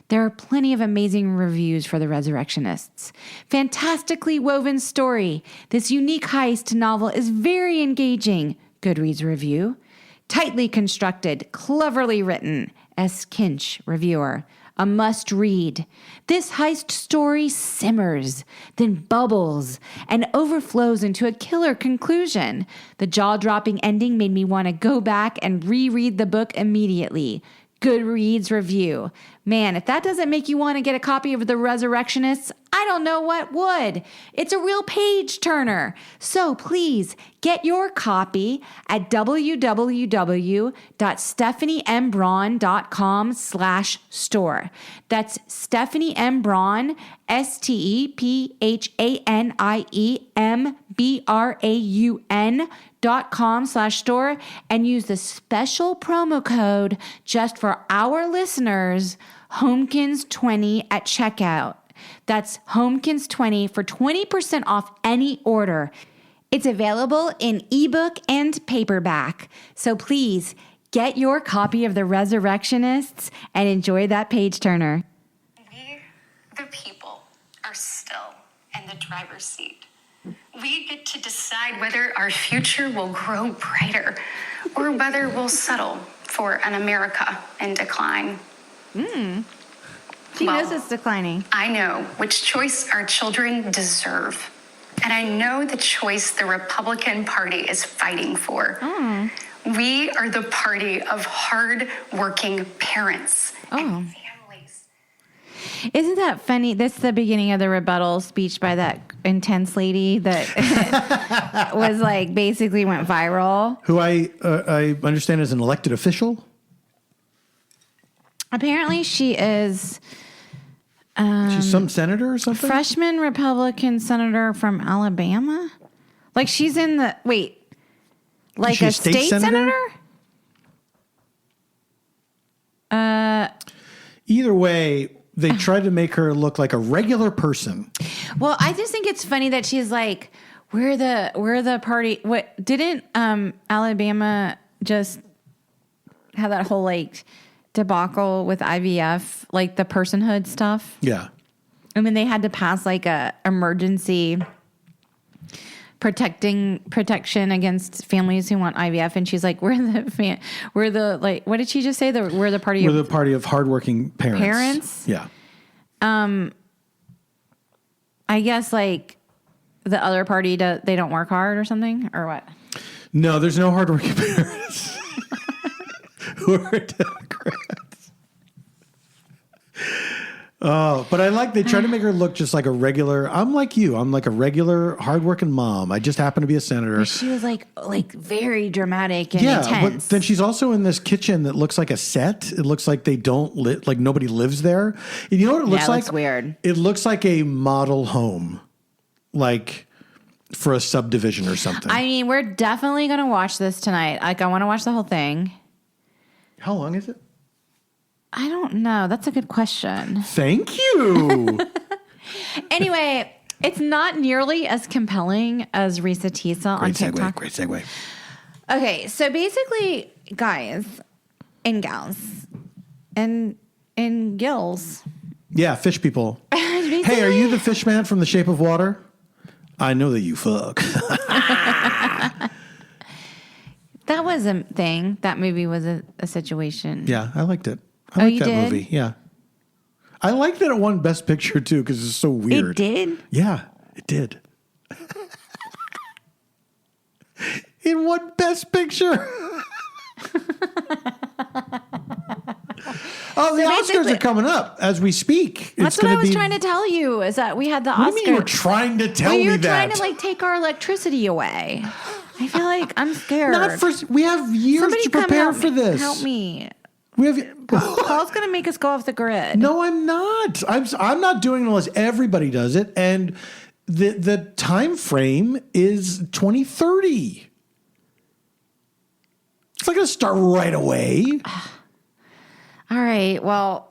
There are plenty of amazing reviews for The Resurrectionists. Fantastically woven story. This unique heist novel is very engaging. Goodreads review. Tightly constructed, cleverly written. S. Kinch, reviewer. A must read. This heist story simmers, then bubbles, and overflows into a killer conclusion. The jaw-dropping ending made me want to go back and reread the book immediately. Goodreads review. Man, if that doesn't make you want to get a copy of The Resurrectionists, I don't know what would. It's a real page turner. So please get your copy at www.stephaniembraun.com/store. That's Stephanie M. Braun, StephaniemBraun.com/store, and use the special promo code just for our listeners, HOMEKINS20 at checkout. That's HOMEKINS20 for 20% off any order. It's available in ebook and paperback. So please get your copy of The Resurrectionists and enjoy that page turner. We, the people, are still in the driver's seat. We get to decide whether our future will grow brighter or whether we'll settle for an America in decline. She knows it's declining. I know which choice our children deserve. And I know the choice the Republican Party is fighting for. We are the party of hard-working parents and families. Isn't that funny? That's the beginning of the rebuttal speech by that intense lady that was like basically went viral. Who I understand is an elected official. Apparently she is... she's some senator or something? Freshman Republican senator from Alabama? Like she's in the... Wait. Like a state senator? either way, they tried to make her look like a regular person. Well, I just think it's funny that she's like, we're the party. What didn't Alabama just have that whole like debacle with IVF, like the personhood stuff? Yeah. And then they had to pass like a emergency protection against families who want IVF, and she's like, we're the like, what did she just say? We're the party of hardworking parents. Yeah. I guess like the other party they don't work hard or something, or what? No, there's no hardworking parents who are Democrats. Oh, but I like they try to make her look just like a regular. I'm like you. I'm like a regular hardworking mom. I just happen to be a senator. She was like very dramatic and intense. But then she's also in this kitchen that looks like a set. It looks like they don't like nobody lives there. And you know what it looks like? Looks weird. It looks like a model home, like for a subdivision or something. I mean, we're definitely gonna watch this tonight. Like, I want to watch the whole thing. How long is it? I don't know. That's a good question. Thank you. Anyway, it's not nearly as compelling as ReesaTeesa on TikTok. Great segue. Okay, so basically, guys and gals and gills. Yeah, fish people. Hey, are you the fish man from The Shape of Water? I know that you fuck. That was a thing. That movie was a situation. Yeah, I liked it. I liked that did? movie. Yeah. I like that it won Best Picture too because it's so weird. It did? Yeah, it did. It won Best Picture. Oh, the Oscars are coming up as we speak. That's what I was trying to tell you, is that we had the Oscars. What do you mean you were trying to tell me that? You're trying to like take our electricity away. I feel like I'm scared. Not for, we have years to prepare for this. Help me. We have. Paul's going to make us go off the grid. No, I'm not. I'm not doing it unless everybody does it. And the time frame is 2030. It's not going to start right away. All right. Well,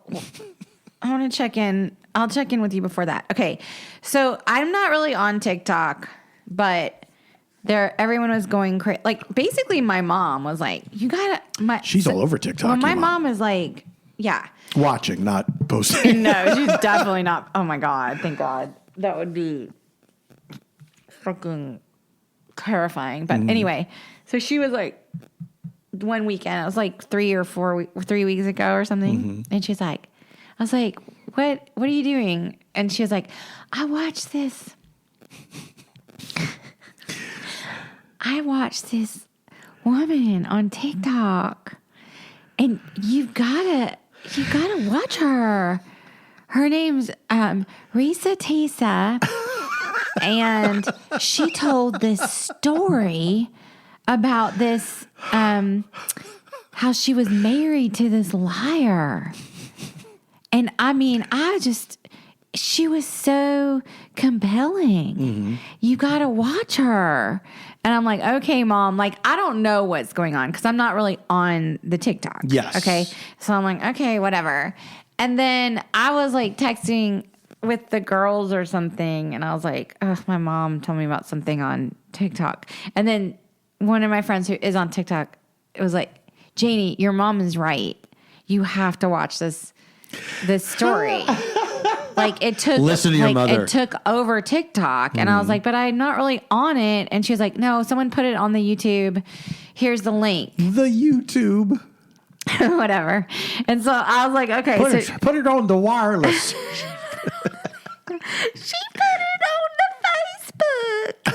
I want to check in. I'll check in with you before that. Okay. So I'm not really on TikTok, but everyone was going crazy. Like, basically, my mom was like, "You gotta." She's all over TikTok. Well, my mom is like, yeah, watching, not posting. No, she's definitely not. Oh my God! Thank God. That would be freaking terrifying. But anyway, so she was like, one weekend, it was like 3 weeks ago or something, and she's like, I was like, what are you doing? And she was like, I watched this woman on TikTok, and you gotta watch her. Her name's ReesaTeesa, and she told this story about this, how she was married to this liar. And I mean, she was so compelling. You got to watch her. And I'm like, okay, Mom, like, I don't know what's going on because I'm not really on the TikTok. Yes. Okay. So I'm like, okay, whatever. And then I was like texting with the girls or something. And I was like, oh, my mom told me about something on TikTok. And then one of my friends who is on TikTok, it was like, Janie, your mom is right. You have to watch this story. Like, it took, listen to your mother. It took over TikTok. And I was like, but I'm not really on it. And she was like, no, someone put it on the YouTube. Here's the link. The YouTube. Whatever. And so I was like, okay. Put it on the wireless. She put it on the Facebook.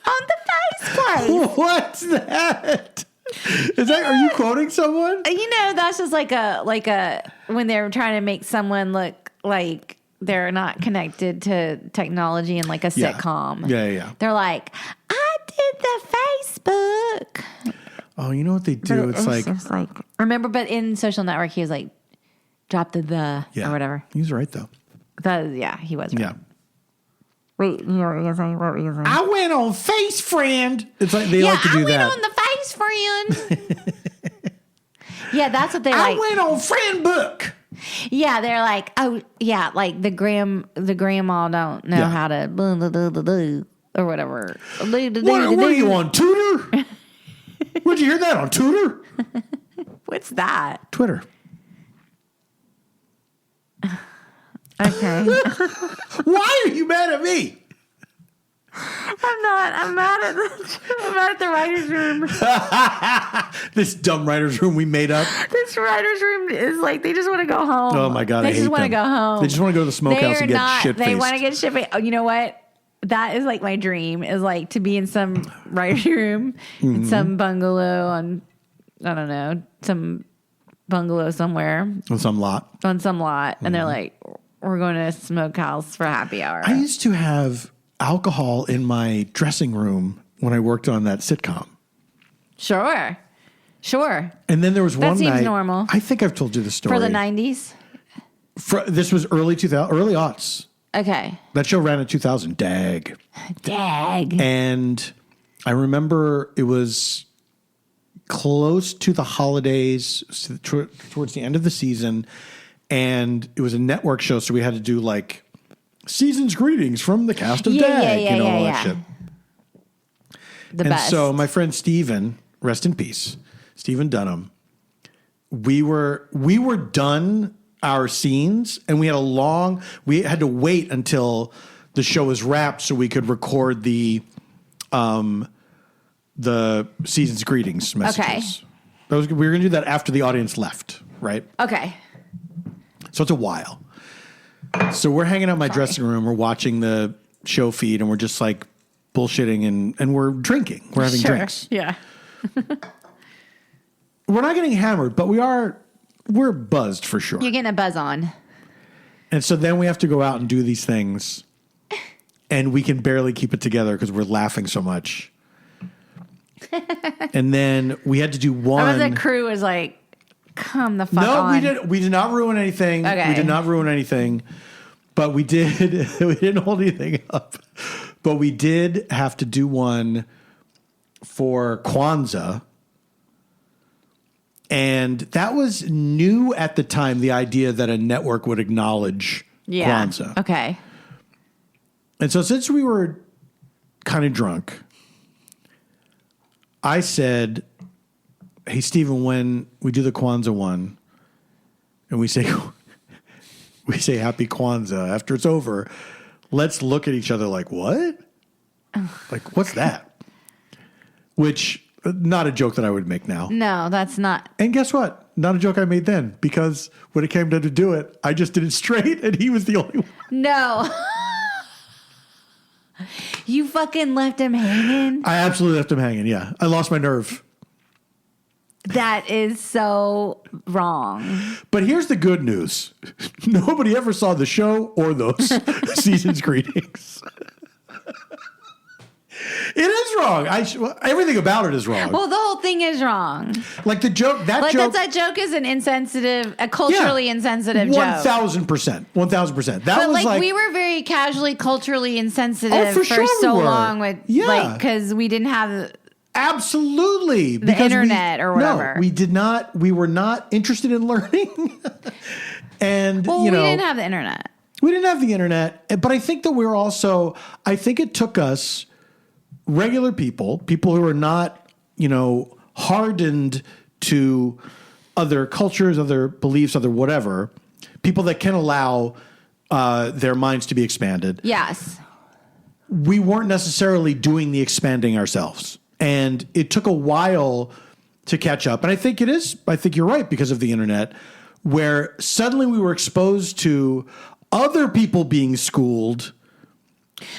On the Facebook. What's that? Are you quoting someone? You know, that's just like a when they're trying to make someone look like they're not connected to technology in like a sitcom. Yeah. They're like, I did the Facebook. Oh, you know what they do? It's like remember, but in Social Network, he was like, drop the or whatever. He's right though. He was right. Yeah. Wait, what were you saying? I went on Face Friend. It's like they like to do that. I went on the Face Friend. Yeah, that's what they like. I went on Friend Book. Yeah, they're like, oh yeah, like the grandma don't know how to blah, blah, blah, blah, blah, or whatever. What are you on Tutor? Where'd you hear that on Tutor? What's that? Twitter. Okay. Why are you mad at me? I'm not. I'm mad at the writer's room. This dumb writer's room we made up. This writer's room is like, they just want to go home. Oh my God, they I hate just want to them. go home. They just want to go to the smokehouse and get shit-faced. They want to get shit-faced. Oh, you know what? That is like my dream, is like to be in some writer's room, in some bungalow on, I don't know, some bungalow somewhere. On some lot. And they're like, we're going to a smokehouse for happy hour. I used to have alcohol in my dressing room when I worked on that sitcom. Sure. And then there was one night. That seems normal. I think I've told you the story. For the 90s? This was early aughts. Okay. That show ran in 2000. Dag. And I remember it was close to the holidays, towards the end of the season. And it was a network show, so we had to do like season's greetings from the cast of Dag, all that shit. The best. And so my friend Steven, rest in peace, Steven Dunham, we were done our scenes, and we had to wait until the show was wrapped so we could record the season's greetings messages. Okay. We were going to do that after the audience left, right? Okay. So it's a while. So we're hanging out in my dressing room. We're watching the show feed, and we're just like bullshitting, and we're drinking. We're having drinks. Yeah. We're not getting hammered, but we're buzzed for sure. You're getting a buzz on. And so then we have to go out and do these things, and we can barely keep it together because we're laughing so much. And then we had to do one. The crew was like, come the fuck on. No, we did not ruin anything. Okay. We did not ruin anything. But we didn't hold anything up. But we did have to do one for Kwanzaa. And that was new at the time, the idea that a network would acknowledge Kwanzaa. Okay. And so since we were kind of drunk, I said, hey, Stephen, when we do the Kwanzaa one and we say happy Kwanzaa after it's over, let's look at each other like, what? Like, what's that? Which, not a joke that I would make now. No, that's not. And guess what? Not a joke I made then, because when it came time to do it, I just did it straight and he was the only one. No. You fucking left him hanging? I absolutely left him hanging, yeah. I lost my nerve. That is so wrong. But here's the good news. Nobody ever saw the show or those season's greetings. It is wrong. Everything about it is wrong. Well, the whole thing is wrong. Like the joke, that joke is a culturally insensitive joke. 1,000%. 1,000%. But was like we were very casually culturally insensitive for so long with because we didn't have absolutely the internet or whatever. No, we did not. We were not interested in learning. And we didn't have the internet. We didn't have the internet, but I think that we're also. I think it took us. Regular people who are not, hardened to other cultures, other beliefs, other whatever, people that can allow their minds to be expanded. Yes. We weren't necessarily doing the expanding ourselves. And it took a while to catch up. And I think you're right because of the internet, where suddenly we were exposed to other people being schooled.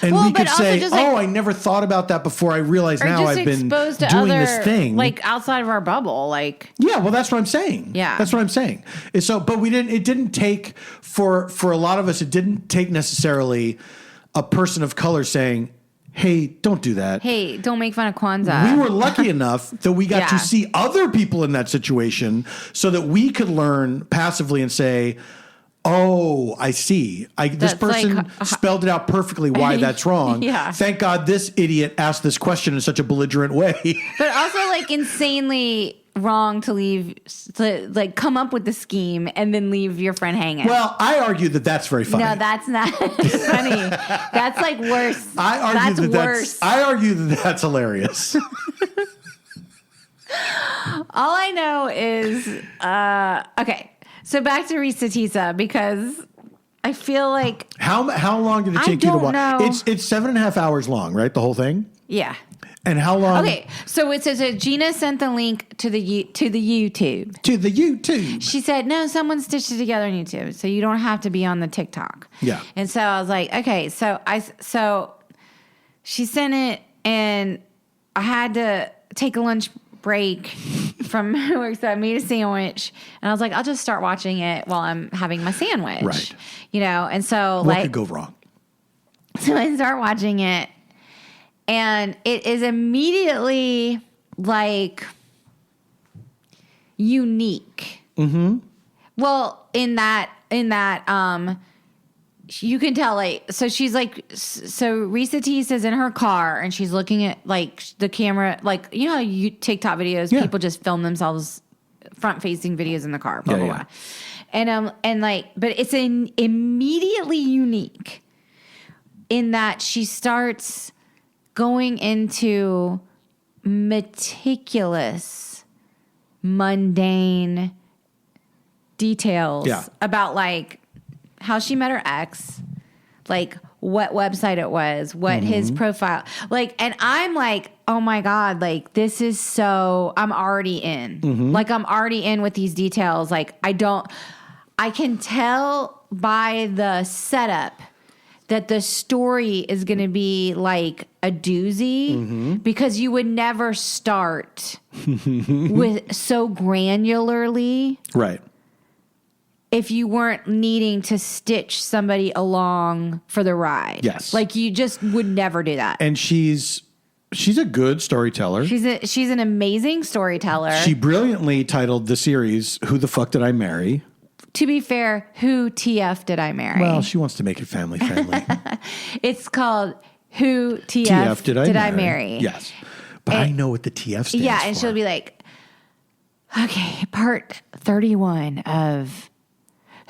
And we could say, I never thought about that before. I realize now I've been doing this thing. Like outside of our bubble. Yeah, well, that's what I'm saying. Yeah. That's what I'm saying. And so, but it didn't take, for a lot of us, it didn't take necessarily a person of color saying, hey, don't do that. Hey, don't make fun of Kwanzaa. We were lucky enough that we got to see other people in that situation so that we could learn passively and say, oh, I see. This person spelled it out perfectly why that's wrong. Yeah. Thank God this idiot asked this question in such a belligerent way. But also insanely wrong to like come up with the scheme and then leave your friend hanging. Well, I argue that that's very funny. No, that's not funny. That's like worse. I argue that that's hilarious. All I know is, okay. So back to ReesaTeesa, because I feel like how long did it take you to watch? Know. It's 7.5 hours long, right? The whole thing. Yeah. And how long? Okay, so it says Gina sent the link to the YouTube. To the YouTube. She said, no, someone stitched it together on YouTube, so you don't have to be on the TikTok. Yeah. And so I was like, okay, so she sent it, and I had to take a lunch break from work, so I made a sandwich, and I was like, I'll just start watching it while I'm having my sandwich. Right. You know, and so what could go wrong? So I start watching it. And it is immediately like unique. Mm-hmm. Well, in that, you can tell, like, so she's like, so ReesaTeesa is in her car and she's looking at like the camera, like, you know, how you TikTok videos, people just film themselves front facing videos in the car, blah, blah, blah. And like, but it's immediately unique in that she starts going into meticulous, mundane details about like how she met her ex, like what website it was, what his profile, like, and I'm like, oh my God, like this is so, I'm already in. Like I'm already in with these details. Like I can tell by the setup that the story is going to be like a doozy because you would never start with so granularly. Right. If you weren't needing to stitch somebody along for the ride. Yes. Like you just would never do that. And she's a good storyteller. She's an amazing storyteller. She brilliantly titled the series, Who the Fuck Did I Marry? To be fair, who TF did I marry? Well, she wants to make it family friendly. It's called Who TF did I marry? Yes. But I know what the TF stands for. Yeah, and she'll be like, okay, part 31 of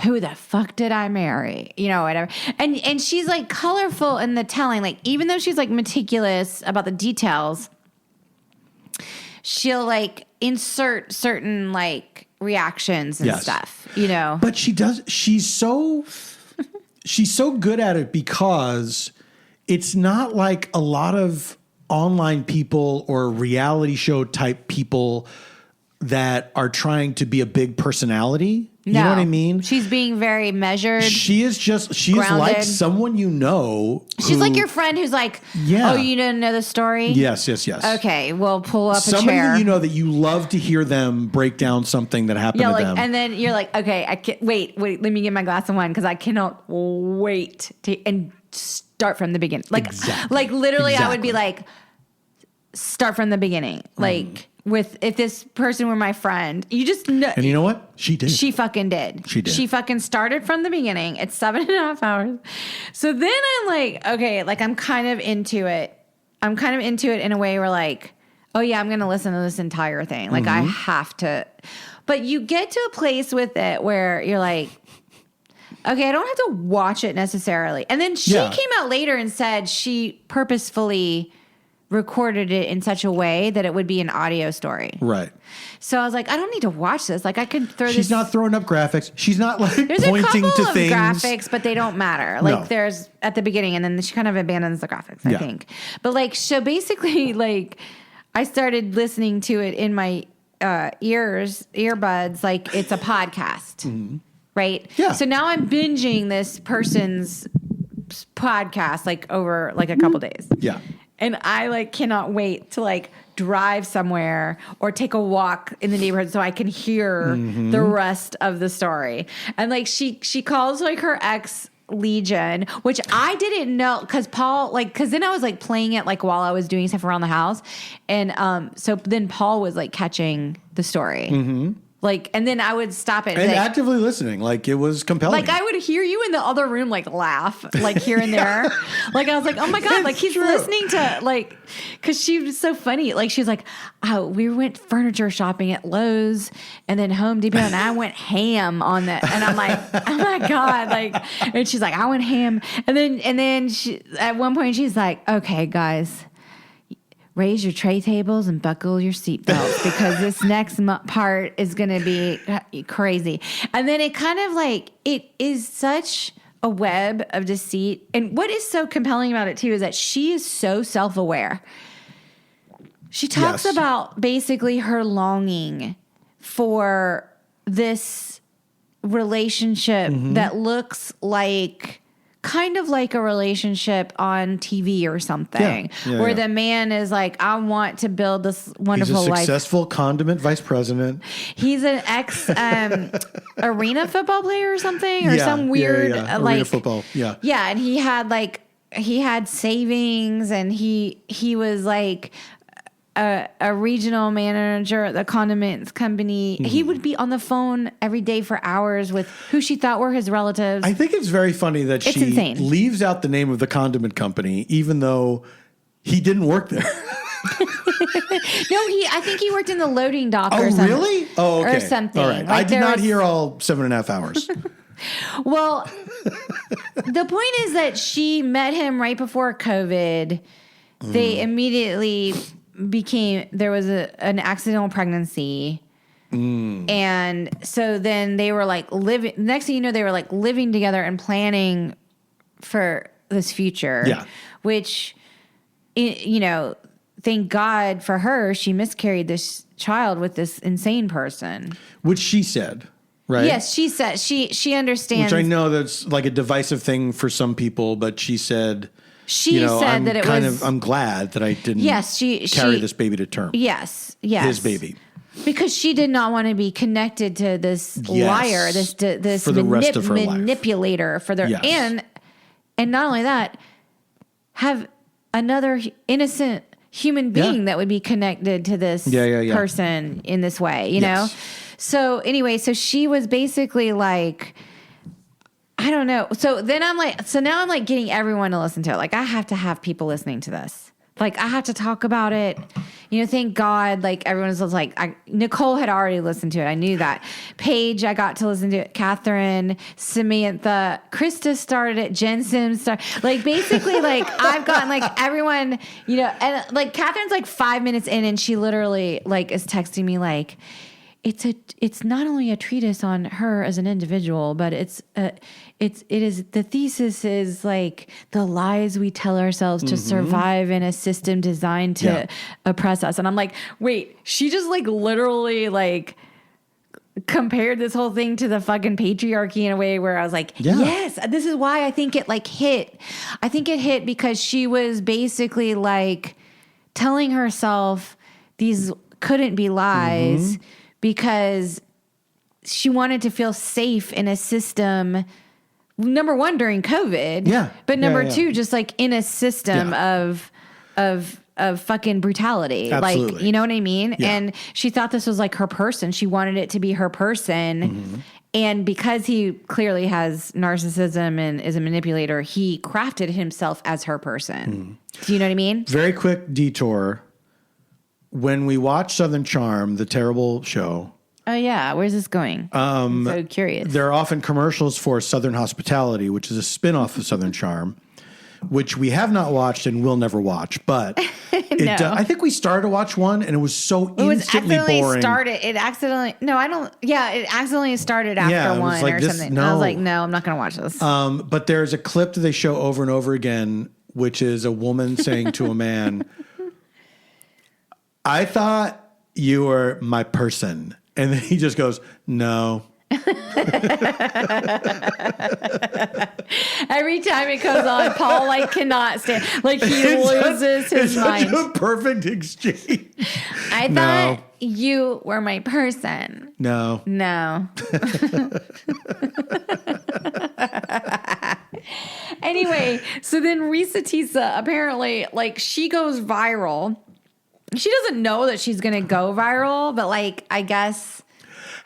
Who the Fuck Did I Marry? You know, whatever. And she's like colorful in the telling. Like, even though she's like meticulous about the details, she'll like insert certain like reactions and stuff, you know. But she's so good at it because it's not like a lot of online people or reality show type people that are trying to be a big personality. You know what I mean? She's being very measured. She is like someone you know. She's like your friend who's like, oh, you didn't know the story? Yes. Okay, we'll pull up a chair. Somebody who you know that you love to hear them break down something that happened to them. And then you're like, okay, I can't, wait, let me get my glass of wine because I cannot wait and start from the beginning. Like, like literally I would be like, start from the beginning. Like, if this person were my friend, you just know. And you know what? She did. She fucking did. She did. She fucking started from the beginning. It's 7.5 hours. So then I'm like, okay, like I'm kind of into it. I'm kind of into it in a way where like, oh yeah, I'm going to listen to this entire thing. Like I have to. But you get to a place with it where you're like, okay, I don't have to watch it necessarily. And then she came out later and said she purposefully recorded it in such a way that it would be an audio story. Right. So I was like, I don't need to watch this. Like I can throw this. She's not throwing up graphics. She's not like there's pointing a couple to of things. Graphics, but they don't matter. Like there's at the beginning and then she kind of abandons the graphics, I think. But like, so basically like I started listening to it in my earbuds, like it's a podcast. Right? Yeah. So now I'm binging this person's podcast like over like a couple days. Yeah. And I like cannot wait to like drive somewhere or take a walk in the neighborhood so I can hear the rest of the story. And like she calls like her ex Legion, which I didn't know because Paul because then I was like playing it like while I was doing stuff around the house, and so then Paul was like catching the story. Like, and then I would stop it. And like, actively listening. Like, it was compelling. Like, I would hear you in the other room, like, laugh, like, here and there. Like, I was like, oh, my God. Like, he's listening to, like, because she was so funny. Like, she was like, oh, we went furniture shopping at Lowe's and then Home Depot, and I went ham on that. And I'm like, oh, my God. Like, and she's like, I went ham. And then she, at one point, she's like, okay, guys, raise your tray tables and buckle your seatbelts because this next part is going to be crazy. And then it kind of like, it is such a web of deceit. And what is so compelling about it too is that she is so self-aware. She talks about basically her longing for this relationship that looks like kind of like a relationship on TV or something, where the man is like, I want to build this wonderful life. He's a successful condiment vice president. He's an ex arena football player or something, or some weird arena like football. Yeah. Yeah. And he had savings, and he was like a regional manager at the condiments company. He would be on the phone every day for hours with who she thought were his relatives. I think it's very funny that It's she insane. leaves out the name of the condiment company, even though he didn't work there. No, I think he worked in the loading dock or something. Really? Oh, okay. Or something. All right. Like, I did not hear all 7.5 hours. Well, the point is that she met him right before COVID. They immediately there was an accidental pregnancy. And so then they were like next thing you know, they were like living together and planning for this future. Yeah. Which, you know, thank God for her, she miscarried this child with this insane person. Which she said, right? Yes, she said she understands. Which I know that's like a divisive thing for some people, but she said... She said that it was... I'm glad that I didn't carry this baby to term. Yes. His baby. Because she did not want to be connected to this liar, this for the rest of her manipulator life. For their and not only that, have another innocent human being that would be connected to this person in this way, you know? So anyway, so she was basically like... I don't know. So then now I'm like getting everyone to listen to it. Like, I have to have people listening to this. Like, I have to talk about it. You know, thank God, like, everyone was like, Nicole had already listened to it. I knew that. Paige, I got to listen to it. Catherine, Samantha, Krista started it. Jen Sims started. Like, basically, like, I've gotten, like, everyone, you know, and, like, Catherine's, like, 5 minutes in, and she literally, like, is texting me, like, it's not only a treatise on her as an individual, but it is the thesis is like the lies we tell ourselves to survive in a system designed to oppress us. And I'm like, wait, she just like literally like compared this whole thing to the fucking patriarchy in a way where I was like, yes, this is why I think it like hit. I think it hit because she was basically like telling herself these couldn't be lies because she wanted to feel safe in a system, number one, during COVID. But number two, just like in a system of fucking brutality. Absolutely. Like, you know what I mean? And she thought this was like her person. She wanted it to be her person. And because he clearly has narcissism and is a manipulator, he crafted himself as her person. Do you know what I mean? Very quick detour. When we watch Southern Charm, the terrible show. Oh, yeah. Where's this going? I'm so curious. There are often commercials for Southern Hospitality, which is a spinoff of Southern Charm, which we have not watched and will never watch. But I think we started to watch one, and it was so instantly boring. It accidentally started after one like, or something. No. I was like, no, I'm not going to watch this. But there's a clip that they show over and over again, which is a woman saying to a man, I thought you were my person. And then he just goes, no. Every time it comes on, Paul like cannot stand. Like he loses his mind. Such a perfect exchange. I thought you were my person. No. Anyway, so then ReesaTeesa apparently like she goes viral. She doesn't know that she's going to go viral, but like, I guess.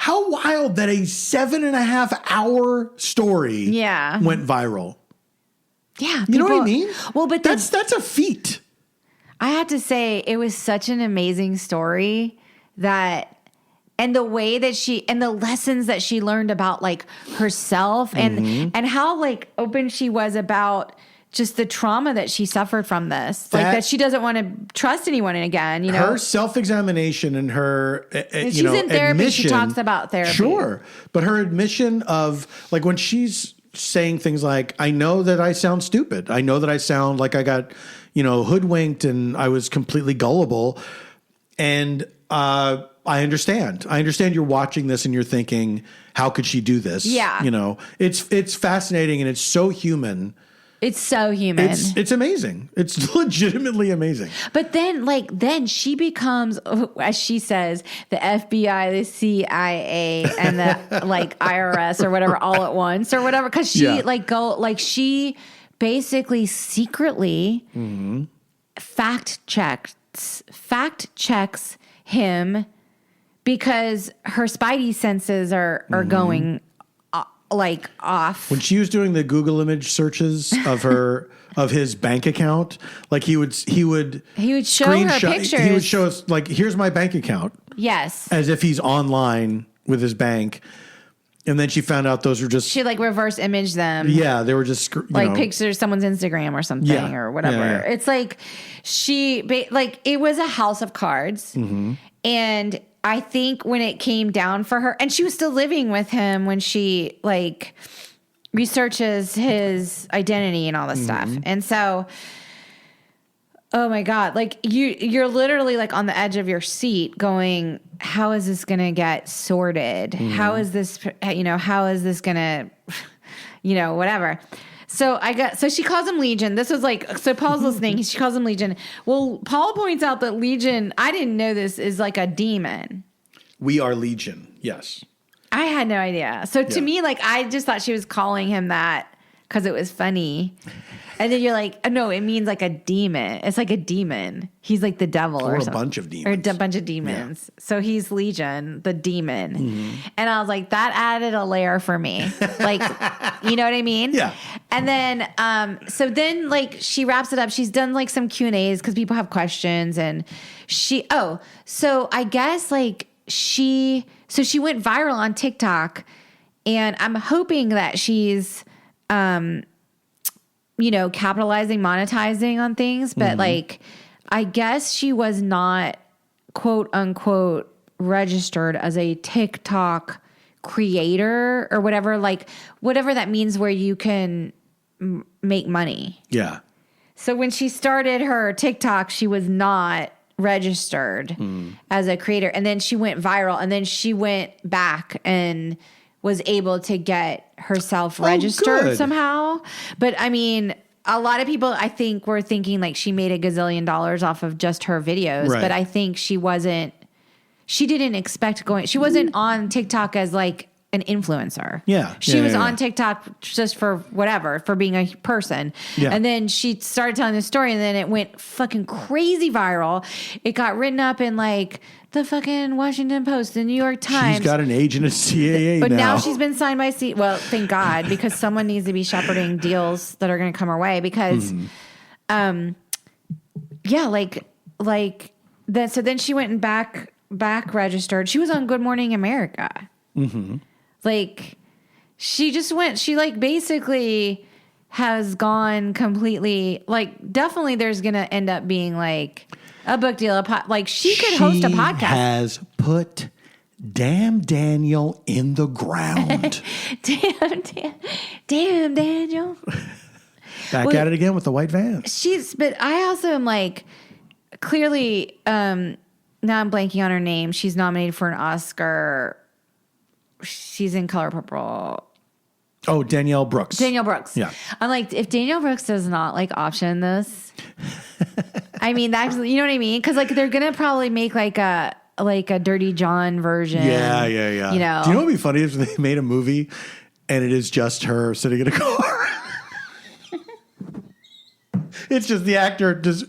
How wild that a 7.5-hour story went viral. Yeah. You know what I mean? Well, but that's a feat. I have to say, it was such an amazing story and the way that and the lessons that she learned about like herself and how like open she was about just the trauma that she suffered from this, that she doesn't want to trust anyone again. Her self-examination and her, she's in therapy. She talks about therapy. Sure, but her admission of like when she's saying things like, "I know that I sound stupid. I know that I sound like I got, hoodwinked and I was completely gullible," and I understand. I understand you're watching this and you're thinking, "How could she do this?" Yeah, it's fascinating and it's so human. It's so human. It's amazing. It's legitimately amazing. But then she becomes, as she says, the FBI, the CIA, and the IRS or whatever all at once or whatever. Because she she basically secretly fact checks him because her spidey senses are going off. When she was doing the Google image searches of his bank account, he would show her pictures. He would show us here's my bank account. Yes. As if he's online with his bank. And then she found out those were just... She reverse imaged them. Yeah, they were just... pictures of someone's Instagram or something or whatever. Yeah. It's it was a house of cards. Mm-hmm. And I think when it came down for her, and she was still living with him when she researches his identity and all this stuff. And so, oh my God, you're literally on the edge of your seat going, how is this going to get sorted? How is this, how is this going to, whatever. So she calls him Legion. This was Paul's listening. She calls him Legion. Well, Paul points out that Legion, I didn't know this, is a demon. We are Legion. Yes. I had no idea. So to me, I just thought she was calling him that because it was funny. And then you're no, it means a demon. It's a demon. He's the devil or something. A bunch of demons. Or a bunch of demons. Yeah. So he's Legion, the demon. Mm-hmm. And I was that added a layer for me. You know what I mean? Yeah. And then, so then she wraps it up. She's done some Q&As because people have questions. And so I guess she went viral on TikTok. And I'm hoping that she's, capitalizing, monetizing on things. But I guess she was not, quote unquote, registered as a TikTok creator or whatever, whatever that means where you can make money. Yeah. So when she started her TikTok, she was not registered as a creator. And then she went viral and then she went back and was able to get herself registered somehow. But I mean, a lot of people, I think, were thinking she made $1 gazillion off of just her videos. Right. But I think she didn't expect she wasn't on TikTok as an influencer. Yeah. She was on TikTok just for whatever, for being a person. Yeah. And then she started telling the story and then it went fucking crazy viral. It got written up in the fucking Washington Post, the New York Times. She's got an agent at CAA but now she's been signed by well, thank God, because someone needs to be shepherding deals that are going to come her way because, so then she went and back registered. She was on Good Morning America. Mm-hmm. She just went, she basically has gone completely, definitely there's going to end up being a book deal. She could host a podcast. She has put Damn Daniel in the ground. Damn Daniel. Back at it again with the white vans. But I also am clearly, now I'm blanking on her name. She's nominated for an Oscar. She's in Color Purple. Oh, Danielle Brooks. Danielle Brooks. Yeah. I'm if Danielle Brooks does not option this, I mean, that's, you know what I mean? Because they're gonna probably make a Dirty John version. Yeah. You know. Do you know what would be funny if they made a movie and it is just her sitting in a car? It's just the actor just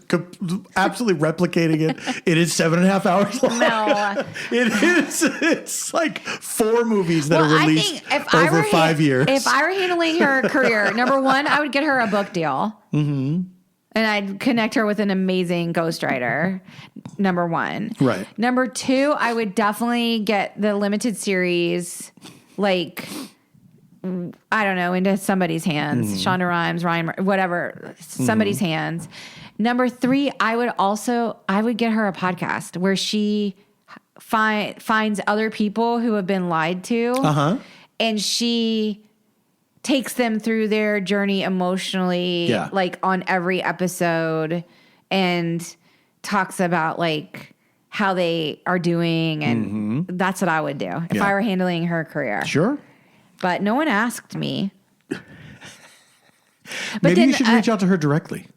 absolutely replicating it. It is 7.5 hours long. No. It is. It's like 4 movies that are released over 5 years. If I were handling her career, number one, I would get her a book deal. Mm-hmm. And I'd connect her with an amazing ghostwriter, number one. Right. Number 2, I would definitely get the limited series, like, I don't know, into somebody's hands. Shonda Rhimes, Ryan, whatever, somebody's hands. Number 3, I would get her a podcast where she finds other people who have been lied to. Uh-huh. And she takes them through their journey emotionally, like on every episode, and talks about like how they are doing. And that's what I would do if I were handling her career. Sure. But no one asked me. Maybe you should reach out to her directly.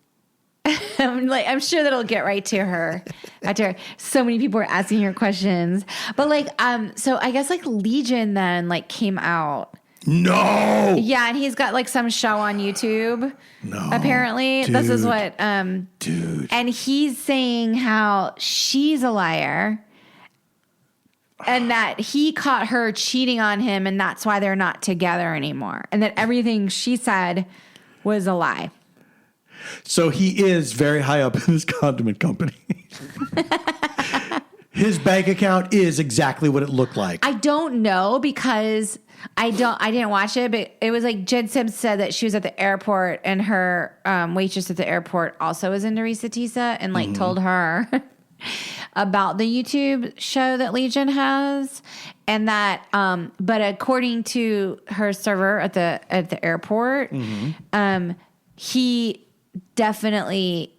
I'm sure that'll get right to her after so many people are asking her questions. But like, so I guess like Legion then like came out. No. Yeah, and he's got like some show on YouTube. No. Apparently, dude, this is what. Dude. And he's saying how she's a liar, and that he caught her cheating on him, and that's why they're not together anymore, and that everything she said was a lie. So he is very high up in this condiment company. His bank account is exactly what it looked like. I don't know because I didn't watch it, but it was like Jen Sims said that she was at the airport and her waitress at the airport also was into ReesaTeaser and like told her about the YouTube show that Legion has, and that but according to her server at the airport, he definitely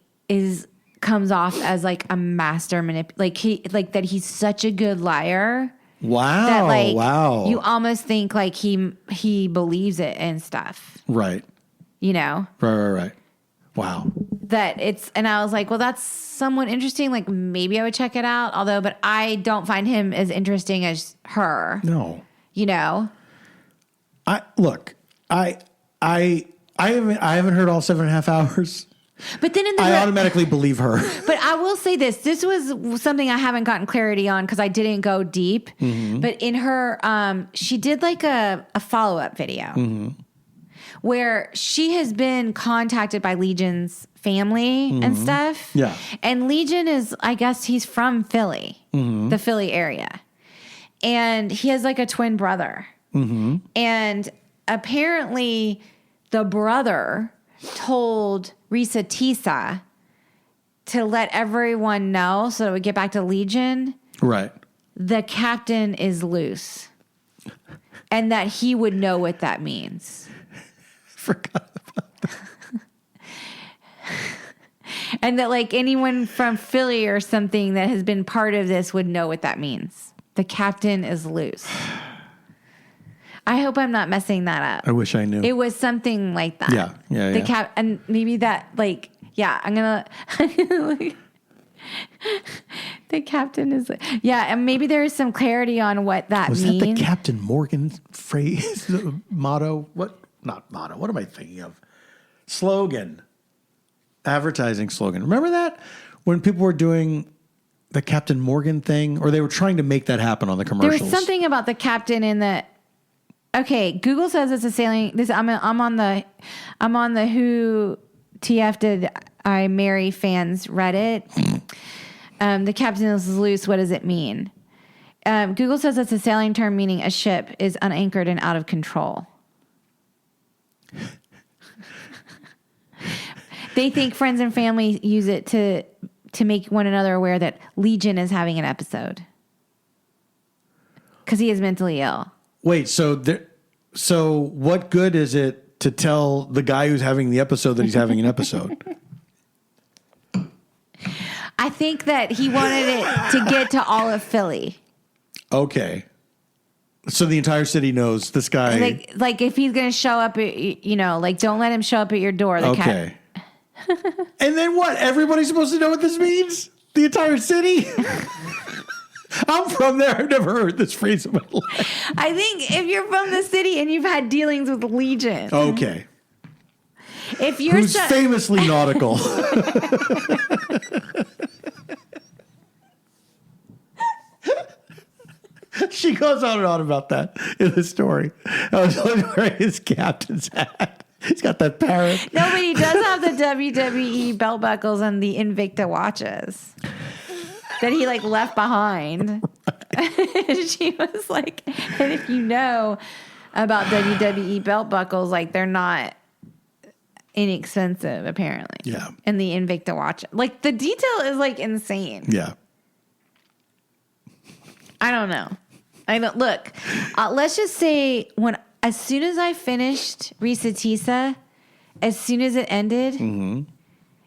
comes off as like a master that he's such a good liar. Wow. That like wow. You almost think like he believes it and stuff. Right. You know? Right. Wow. And I was like, well, that's somewhat interesting. Like maybe I would check it out. But I don't find him as interesting as her. No. You know? I haven't heard all 7.5 hours. But then I automatically believe her. But I will say this. This was something I haven't gotten clarity on because I didn't go deep. Mm-hmm. But in her, she did like a follow-up video where she has been contacted by Legion's family and stuff. Yeah. And Legion is, I guess he's from Philly, the Philly area. And he has like a twin brother. Mm-hmm. And apparently the brother told ReesaTeesa to let everyone know so that we get back to Legion. Right. The captain is loose. And that he would know what that means. Forgot about that. And that like anyone from Philly or something that has been part of this would know what that means. The captain is loose. I hope I'm not messing that up. I wish I knew. It was something like that. Yeah. And maybe that, like, yeah, I'm gonna the captain is, and maybe there is some clarity on what that means. Was that the Captain Morgan phrase, motto? What? Not motto. What am I thinking of? Slogan. Advertising slogan. Remember that? When people were doing the Captain Morgan thing, or they were trying to make that happen on the commercials. There was something about the captain in the. Okay, Google says it's a sailing. This I'm on the Who TF Did I Marry fans Reddit. The captain is loose. What does it mean? Google says it's a sailing term meaning a ship is unanchored and out of control. They think friends and family use it to make one another aware that Legion is having an episode because he is mentally ill. Wait, so what good is it to tell the guy who's having the episode that he's having an episode? I think that he wanted it to get to all of Philly. Okay. So the entire city knows this guy. Like if he's going to show up, like don't let him show up at your door. Okay. And then what? Everybody's supposed to know what this means? The entire city? I'm from there. I've never heard this phrase in my life. I think if you're from the city and you've had dealings with Legion. Okay. If you're who's famously nautical. She goes on and on about that in the story. I was wearing his captain's hat. He's got that parrot. No, but he does have the WWE belt buckles and the Invicta watches that he like left behind. She was like, and if you know about WWE belt buckles, like they're not inexpensive apparently. Yeah. And the Invicta watch, like the detail is like insane. Yeah. I don't know. I don't look. Let's just say as soon as I finished ReesaTeesa, as soon as it ended, and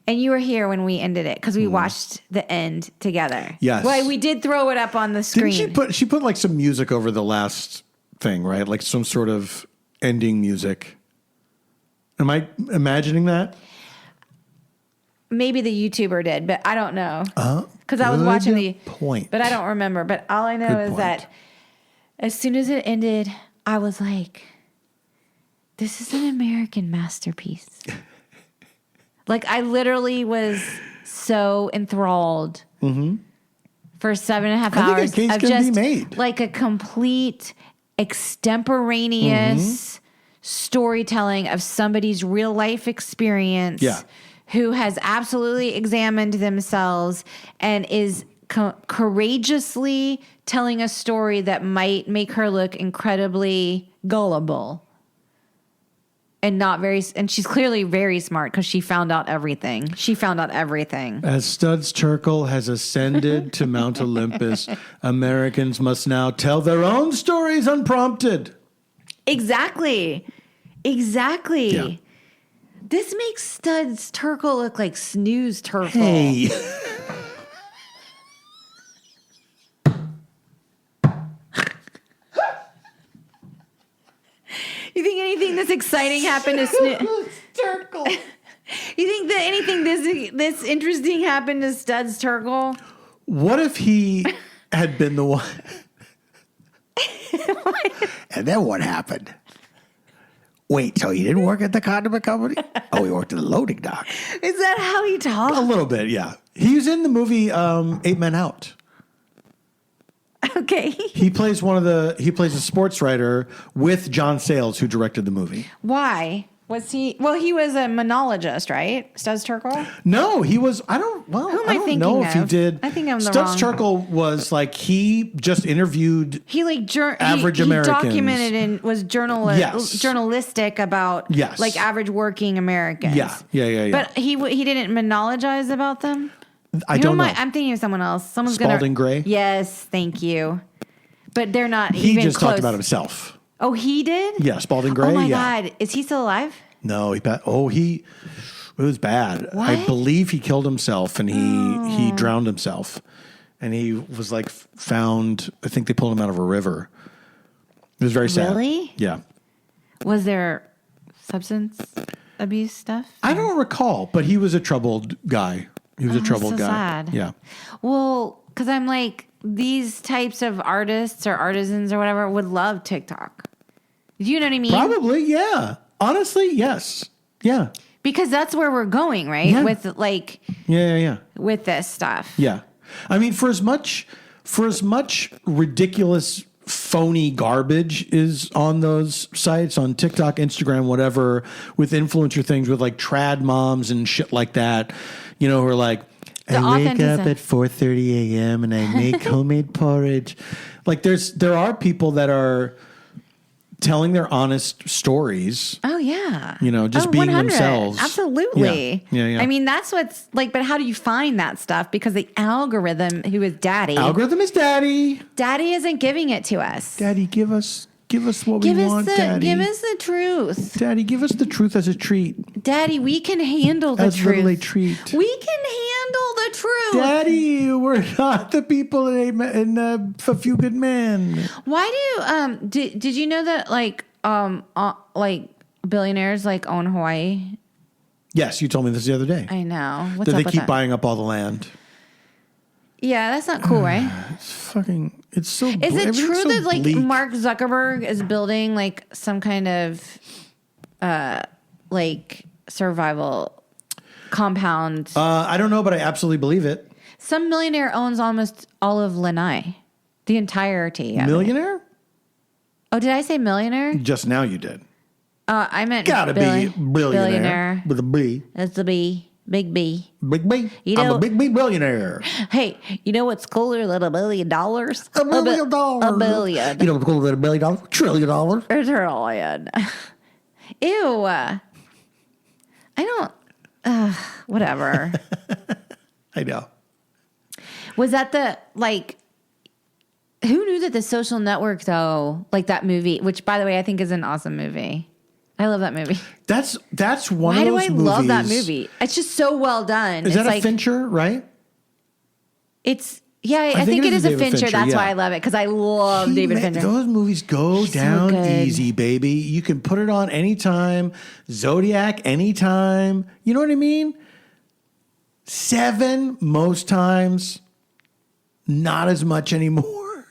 you were here when we ended it because we watched the end together. Yes. Well, we did throw it up on the screen. Didn't she put like some music over the last thing, right? Like some sort of ending music. Am I imagining that? Maybe the YouTuber did, but I don't know. Because I was watching the point. But I don't remember. But all I know is that as soon as it ended, I was like, this is an American masterpiece. Like, I literally was so enthralled for 7.5 hours of just like a complete extemporaneous storytelling of somebody's real life experience who has absolutely examined themselves and is courageously telling a story that might make her look incredibly gullible and not very, and she's clearly very smart because she found out everything. As Studs Terkel has ascended to Mount Olympus, Americans must now tell their own stories unprompted. Exactly. Yeah. This makes Studs Terkel look like Snooze Terkel. Hey. You think anything this exciting happened to Snooze Terkel? You think that anything this interesting happened to Studs Terkel? What if he had been the one? And then what happened? Wait, so he didn't work at the condiment company? Oh, he worked at the loading dock. Is that how he talks? A little bit, yeah. He was in the movie 8 Men Out. Okay. He plays a sports writer with John Sayles, who directed the movie. Why? Was he? Well, he was a monologist, right? Studs Terkel? No, he was. I don't know if he did. I think I'm the Studs wrong. Terkel was like he just interviewed. He like average he Americans. documented and was journalistic about like average working Americans. Yeah. But he didn't monologize about them. I don't know. I'm thinking of someone else. Spalding Gray. Yes, thank you. But they're not. He even just close. talked about himself. Oh, he did? Yeah, Spalding Gray. Oh my yeah. God, is he still alive? No, it was bad. What? I believe he killed himself and he drowned himself. And he was like found, I think they pulled him out of a river. It was very sad. Really? Yeah. Was there substance abuse stuff? I don't recall, but he was a troubled guy. He was a troubled guy. Sad. Yeah. Well, because I'm like, these types of artists or artisans or whatever would love TikTok. Do you know what I mean? Probably, yeah. Honestly, yes. Yeah. Because that's where we're going, right? Yeah. With like, Yeah. with this stuff. Yeah. I mean, for as much ridiculous, phony garbage is on those sites, on TikTok, Instagram, whatever, with influencer things, with like trad moms and shit like that, you know, who are like, I wake up at 4:30 a.m. and I make homemade porridge. Like there are people that are telling their honest stories. Oh, yeah. You know, just being 100. themselves. Absolutely. Yeah. I mean, that's what's like, but how do you find that stuff? Because the algorithm, who is daddy. Algorithm is daddy. Daddy isn't giving it to us. Daddy, give us what we want, Daddy. Give us the truth. Daddy, give us the truth as a treat. Daddy, we can handle the as truth. Literally treat. We can handle the truth. Daddy, we're not the people in A Few Good Men. Why did you know that like billionaires like own Hawaii? Yes, you told me this the other day. I know. That they keep buying up all the land. Yeah, that's not cool, right? It's so. Is it true so that like bleak. Mark Zuckerberg is building like some kind of like survival compound. I don't know, but I absolutely believe it. Some millionaire owns almost all of Lanai. The entirety of it. Millionaire? Oh, did I say millionaire? Just now you did. I meant Gotta be billionaire. With a B. That's the B. Big B. Big B. You I'm know- a big B billionaire. Hey, you know what's cooler than $1 billion? $1 billion. $1 billion. You know what's cooler than $1 billion? $1 trillion. Or trillion. Ew. I don't. Whatever. I know. Was that the, like, who knew that The Social Network, though, like that movie, which, by the way, I think is an awesome movie. I love that movie. That's one Why of do those I movies. love that movie? It's just so well done. Is that like, a Fincher, right? It's, yeah, I think it is a David Fincher. That's yeah. why I love it, because I love David Fincher. Those movies go down good. easy, baby. You can put it on anytime. Zodiac, anytime. You know what I mean? 7, most times. Not as much anymore.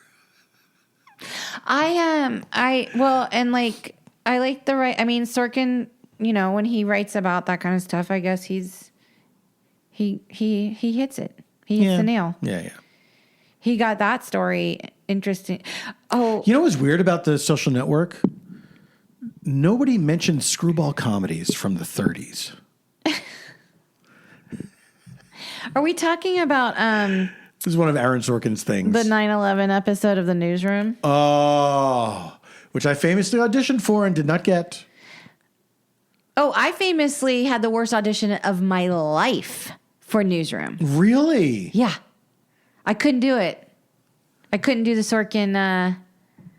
I like the right. I mean, Sorkin. You know, when he writes about that kind of stuff, I guess he hits it. He hits the nail. Yeah. He got that story interesting. Oh, You know what's weird about The Social Network? Nobody mentioned screwball comedies from the 30s. are we talking about This is one of Aaron Sorkin's things. the 9/11 episode of The Newsroom? Oh, which I famously auditioned for and did not get. Oh, I famously had the worst audition of my life for Newsroom. Really? Yeah, I couldn't do it. I couldn't do the Sorkin.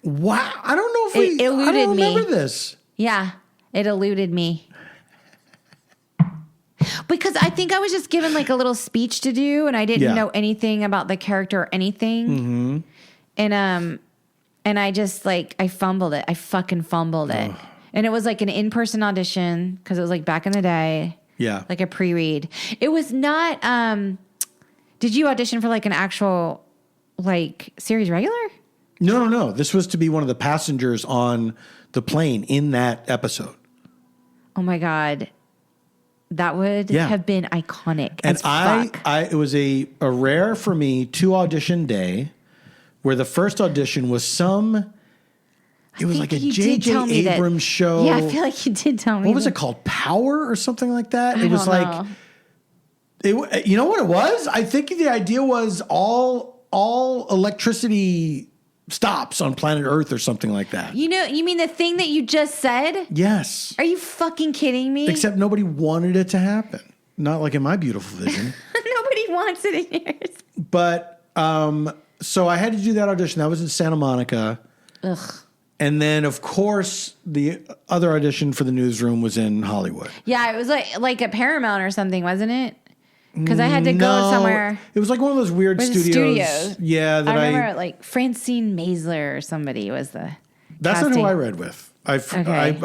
Wow. I don't know if It eluded I don't remember me. this. Yeah, it eluded me. Because I think I was just given like a little speech to do, and I didn't know anything about the character or anything. Mm-hmm. And I just like I fumbled it. I fucking fumbled it. And it was like an in-person audition because it was like back in the day. Yeah. Like a pre-read. It was not. Did you audition for like an actual like series regular? No. This was to be one of the passengers on the plane in that episode. Oh my God. That would have been iconic. And as fuck. it was a rare for me 2 audition day where the first audition was it was like a J.J. Abrams show. Yeah, I feel like you did tell me. What was it called? Power or something like that? I It was don't like, know. you know what it was? I think the idea was all electricity stops on planet Earth or something like that. You know, you mean the thing that you just said? Yes. Are you fucking kidding me? Except nobody wanted it to happen. Not like in my beautiful vision. Nobody wants it in yours. But so I had to do that audition. That was in Santa Monica. Ugh. And then, of course, the other audition for the Newsroom was in Hollywood. Yeah, it was like a Paramount or something, wasn't it? Because I had to go somewhere. It was like one of those weird Was it studios. Yeah, that I remember like Francine Maisler or somebody was the That's casting. not who I read with. I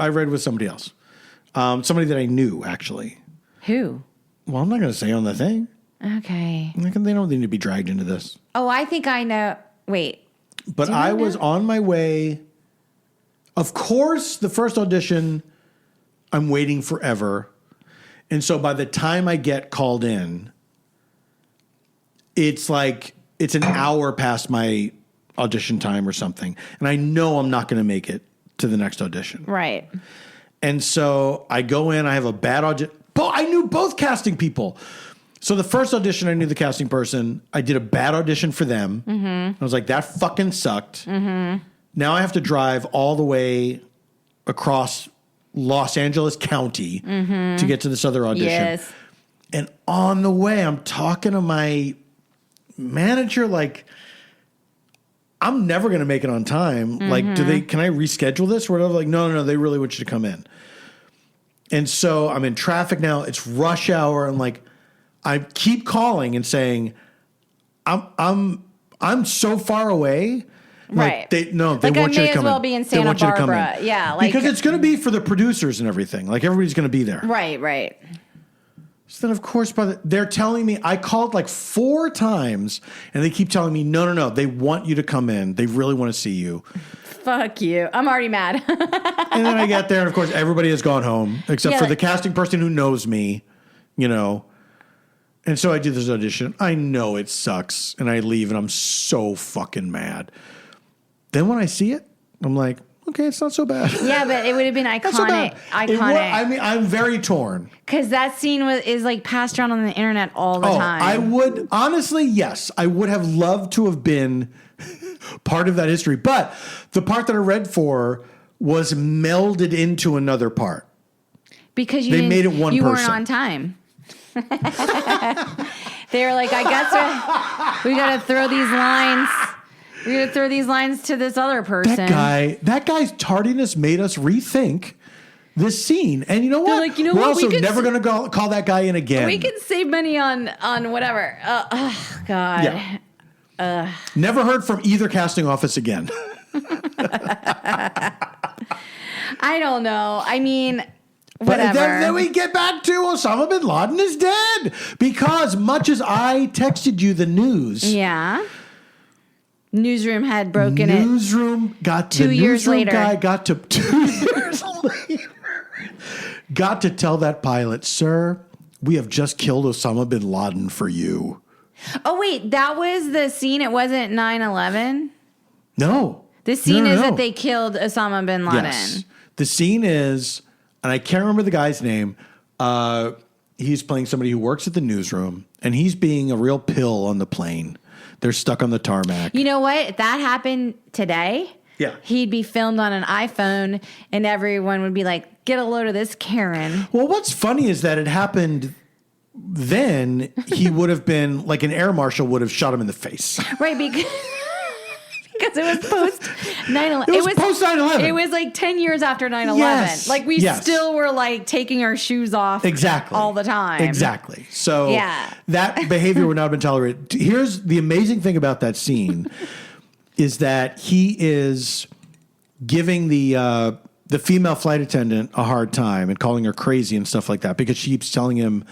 read with somebody else. Somebody that I knew, actually. Who? Well, I'm not going to say on the thing. Okay. They don't need to be dragged into this. Oh, I think I know. Wait. But I was on my way. Of course, the first audition, I'm waiting forever. And so by the time I get called in, it's an hour past my audition time or something. And I know I'm not going to make it to the next audition. Right. And so I go in, I have a bad audition. I knew both casting people. So the first audition, I knew the casting person. I did a bad audition for them. Mm-hmm. I was like, that fucking sucked. Mm-hmm. Now I have to drive all the way across Los Angeles County to get to this other audition. Yes. And on the way, I'm talking to my manager like, I'm never going to make it on time. Mm-hmm. Like, can I reschedule this or whatever? Like, no, they really want you to come in. And so I'm in traffic now. It's rush hour. I'm like, I keep calling and saying, I'm so far away. Right. They want I you to come in. may as well be in Santa Barbara. Yeah. Because it's going to be for the producers and everything. Like everybody's going to be there. Right. So then, of course, they're telling me, I called like 4 times, and they keep telling me, no, they want you to come in. They really want to see you. Fuck you. I'm already mad. And then I get there, and of course, everybody has gone home, except for the casting person who knows me, you know. And so I do this audition. I know it sucks, and I leave, and I'm so fucking mad. Then when I see it, I'm like, okay, it's not so bad. Yeah, but it would have been iconic. I mean, I'm very torn. Because that scene is like passed around on the internet all the time. I would, honestly, yes. I would have loved to have been part of that history. But the part that I read for was melded into another part. Because they made it one you person. Weren't on time. They were like, I guess we got to throw these lines. We're going to throw these lines to this other person. That guy's tardiness made us rethink this scene. And you know what? Like, you know We're what? also never going to call that guy in again. We can save money on whatever. Oh, God. Yeah. Never heard from either casting office again. I don't know. I mean, whatever. But then we get back to Osama bin Laden is dead. Because much as I texted you the news. Yeah. Newsroom had broken it. Newsroom got 2 years later. Guy got to 2 years later. Got to tell that pilot, sir, we have just killed Osama bin Laden for you. Oh, wait, that was the scene. It wasn't 9/11? No. The scene is that they killed Osama bin Laden. Yes. The scene is, and I can't remember the guy's name. He's playing somebody who works at the newsroom, and he's being a real pill on the plane. They're stuck on the tarmac. You know what? If that happened today, he'd be filmed on an iPhone, and everyone would be like, get a load of this Karen. Well, what's funny is that it happened then. He would have been, like an air marshal would have shot him in the face. Right, because it was post 9/11. It was post 9/11. It was like 10 years after 9/11. Yes. Like we still were like taking our shoes off all the time. Exactly. So that behavior would not have been tolerated. Here's the amazing thing about that scene is that he is giving the female flight attendant a hard time and calling her crazy and stuff like that because she keeps telling him,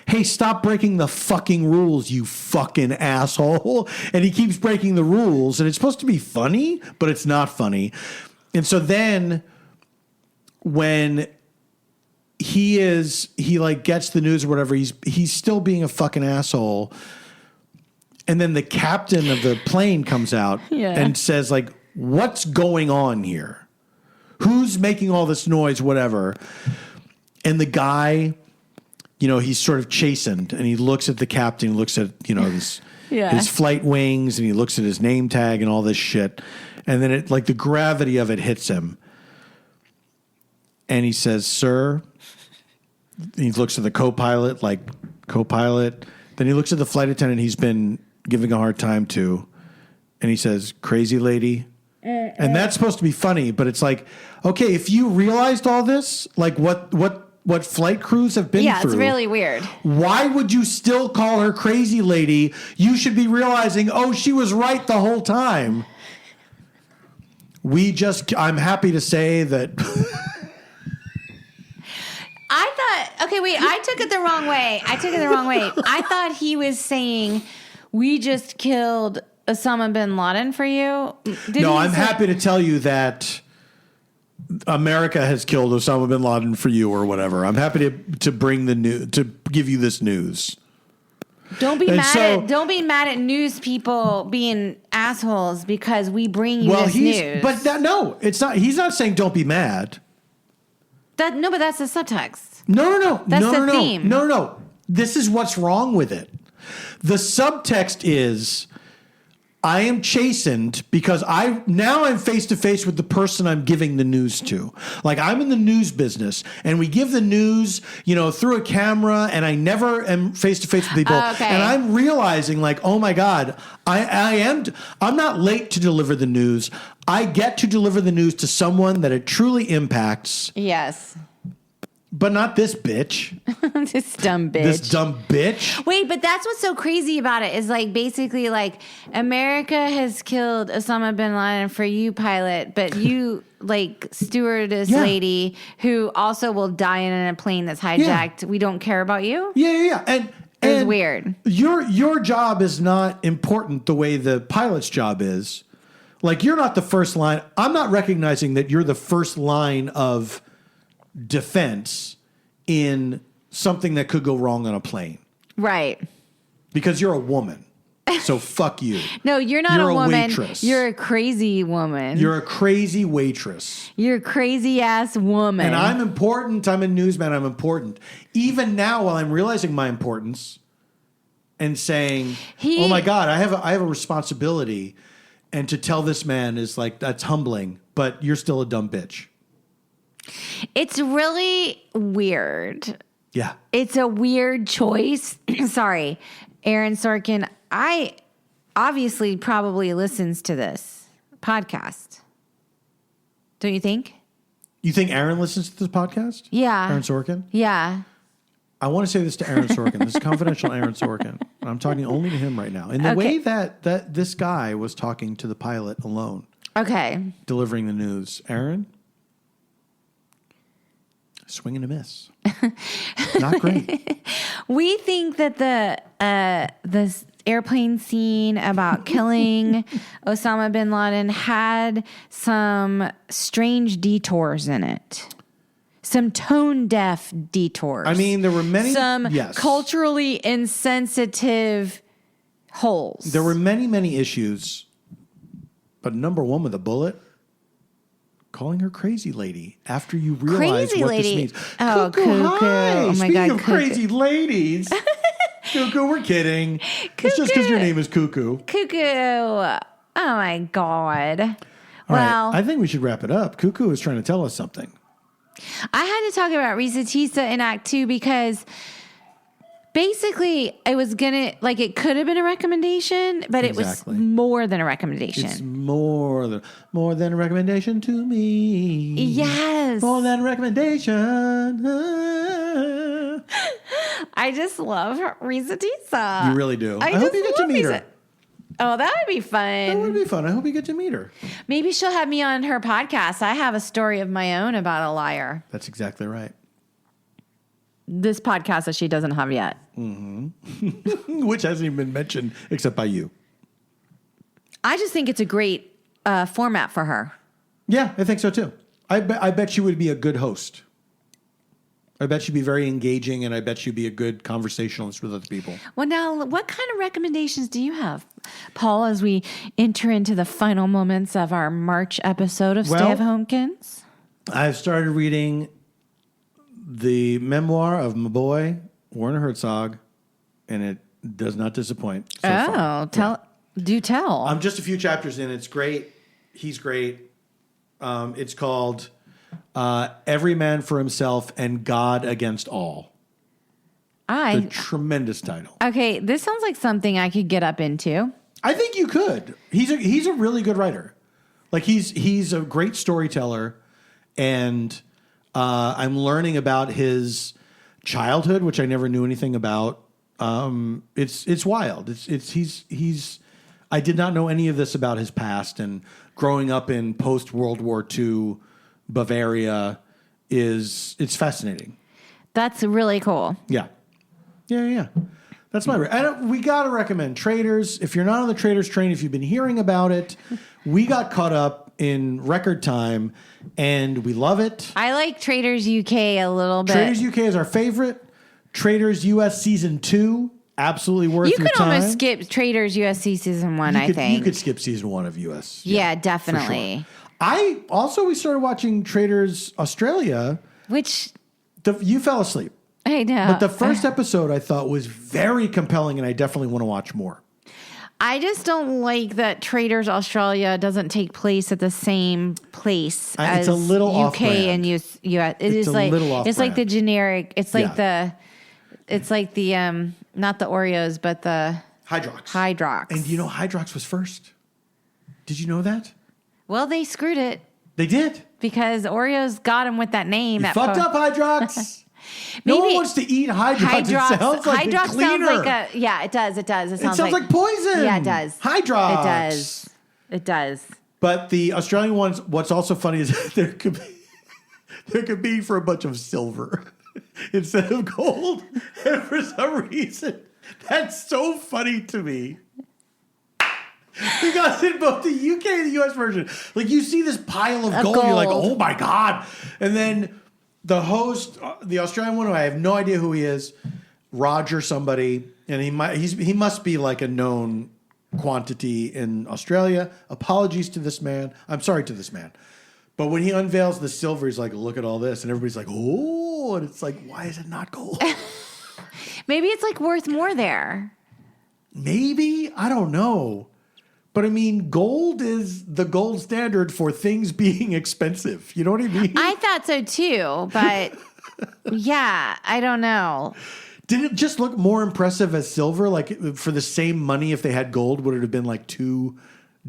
hey, stop breaking the fucking rules, you fucking asshole. And he keeps breaking the rules. And it's supposed to be funny, but it's not funny. And so then when he like gets the news or whatever, he's still being a fucking asshole. And then the captain of the plane comes out and says, like, what's going on here? Who's making all this noise, whatever? And the guy, you know, he's sort of chastened, and he looks at the captain, he looks at, you know, his flight wings, and he looks at his name tag and all this shit. And then it, like, the gravity of it hits him. And he says, sir, he looks at the co-pilot, like, co-pilot. Then he looks at the flight attendant he's been giving a hard time to, and he says, crazy lady. And that's supposed to be funny, but it's like, okay, if you realized all this, like what flight crews have been through. Yeah, it's really weird. Why would you still call her crazy lady? You should be realizing, oh, she was right the whole time. I'm happy to say that. I took it the wrong way. I thought he was saying, we just killed Osama bin Laden for you. I'm happy to tell you that America has killed Osama bin Laden for you or whatever. I'm happy to bring the news, to give you this news. Don't be mad at news people being assholes because we bring you this news. But it's not. He's not saying don't be mad. But that's the subtext. No. That's the theme. No. This is what's wrong with it. The subtext is, I am chastened because I'm face to face with the person I'm giving the news to. Like, I'm in the news business, and we give the news, you know, through a camera, and I never am face to face with people. Okay. And I'm realizing, like, oh my God, I'm not late to deliver the news. I get to deliver the news to someone that it truly impacts. Yes. But not this bitch. This dumb bitch. This dumb bitch. Wait, but that's what's so crazy about it is like basically like America has killed Osama bin Laden for you, pilot, but you like stewardess lady who also will die in a plane that's hijacked. We don't care about you. Yeah. And it's weird. Your job is not important the way the pilot's job is. Like you're not the first line. I'm not recognizing that you're the first line of defense in something that could go wrong on a plane. Right. Because you're a woman. So fuck you. No, you're not a woman. Waitress. You're a crazy woman. You're a crazy waitress. You're a crazy ass woman. And I'm important. I'm a newsman. I'm important. Even now, while I'm realizing my importance and saying, oh my God, I have a responsibility. And to tell this man is like, that's humbling, but you're still a dumb bitch. It's really weird. Yeah. It's a weird choice. Sorry, Aaron Sorkin. I obviously probably listens to this podcast. Don't you think? You think Aaron listens to this podcast? Yeah. Aaron Sorkin? Yeah. I want to say this to Aaron Sorkin. This is confidential Aaron Sorkin. I'm talking only to him right now. In the way that this guy was talking to the pilot alone. Okay. Delivering the news. Aaron? Swing and a miss. Not great. We think that the airplane scene about killing Osama bin Laden had some strange detours in it. Some tone deaf detours. I mean, there were many. Some culturally insensitive holes. There were many issues. But number one with a bullet, calling her crazy lady after you realize crazy what lady. this means. Oh, cuckoo. Hi. Oh, my Speaking God, of cuckoo. crazy ladies. Cuckoo, we're kidding. It's just because your name is Cuckoo. Cuckoo. Oh, my God. All right. I think we should wrap it up. Cuckoo is trying to tell us something. I had to talk about ReesaTeesa in Act 2 because basically it was it could have been a recommendation, but it was more than a recommendation. It's more than a recommendation to me. Yes. More than a recommendation. I just love ReesaTeesa. You really do. I hope you get to meet her. Oh, that would be fun. That would be fun. I hope you get to meet her. Maybe she'll have me on her podcast. I have a story of my own about a liar. That's exactly right. This podcast that she doesn't have yet. Mm-hmm. Which hasn't even been mentioned except by you. I just think it's a great format for her. Yeah, I think so too. I bet she would be a good host. I bet she'd be very engaging, and I bet she'd be a good conversationalist with other people. Well, now, what kind of recommendations do you have, Paul, as we enter into the final moments of our March episode of Stay of Homekins? I've started reading the memoir of my boy, Werner Herzog, and it does not disappoint so far. Do tell. I'm just a few chapters in. It's great. He's great. It's called Every Man for Himself and God Against All. The tremendous title. Okay, this sounds like something I could get up into. I think you could. He's a really good writer. Like he's a great storyteller, and I'm learning about his childhood, which I never knew anything about. It's wild. He's. I did not know any of this about his past, and growing up in post World War II Bavaria it's fascinating. That's really cool. Yeah. That's my. We got to recommend Traders. If you're not on the Traders train, if you've been hearing about it, we got caught up in record time, and we love it. I like Traders UK a little bit. Traders UK is our favorite. Traders US season 2, absolutely worth your time. You could almost skip Traders USC season 1. I think you could skip season 1 of US. Yeah, definitely. Sure. We started watching Traders Australia, which you fell asleep. I know. But the first episode I thought was very compelling, and I definitely want to watch more. I just don't like that Traders Australia doesn't take place at the same place as a little UK and US. It's like the generic. It's like the not the Oreos, but the Hydrox. And Hydrox was first. Did you know that? Well, they screwed it. They did. because Oreos got him with that name. You fucked up, Hydrox. Maybe no one wants to eat Hydrox. It sounds like Hydrox a cleaner. sounds like it does. It sounds like poison. Yeah, it does. Hydrox. It does. But the Australian ones, what's also funny is there could be for a bunch of silver instead of gold. And for some reason, that's so funny to me. Because in both the UK and the US version, like you see this pile of gold, you're like, oh my God. And then the host, the Australian one, who I have no idea who he is, Roger somebody, and he must be like a known quantity in Australia. Apologies to this man. I'm sorry to this man. But when he unveils the silver, he's like, look at all this. And everybody's like, oh, and it's like, why is it not gold? Maybe it's like worth more there. Maybe. I don't know. But I mean, gold is the gold standard for things being expensive. You know what I mean? I thought so too, but yeah, I don't know. Did it just look more impressive as silver? Like for the same money, if they had gold, would it have been like 2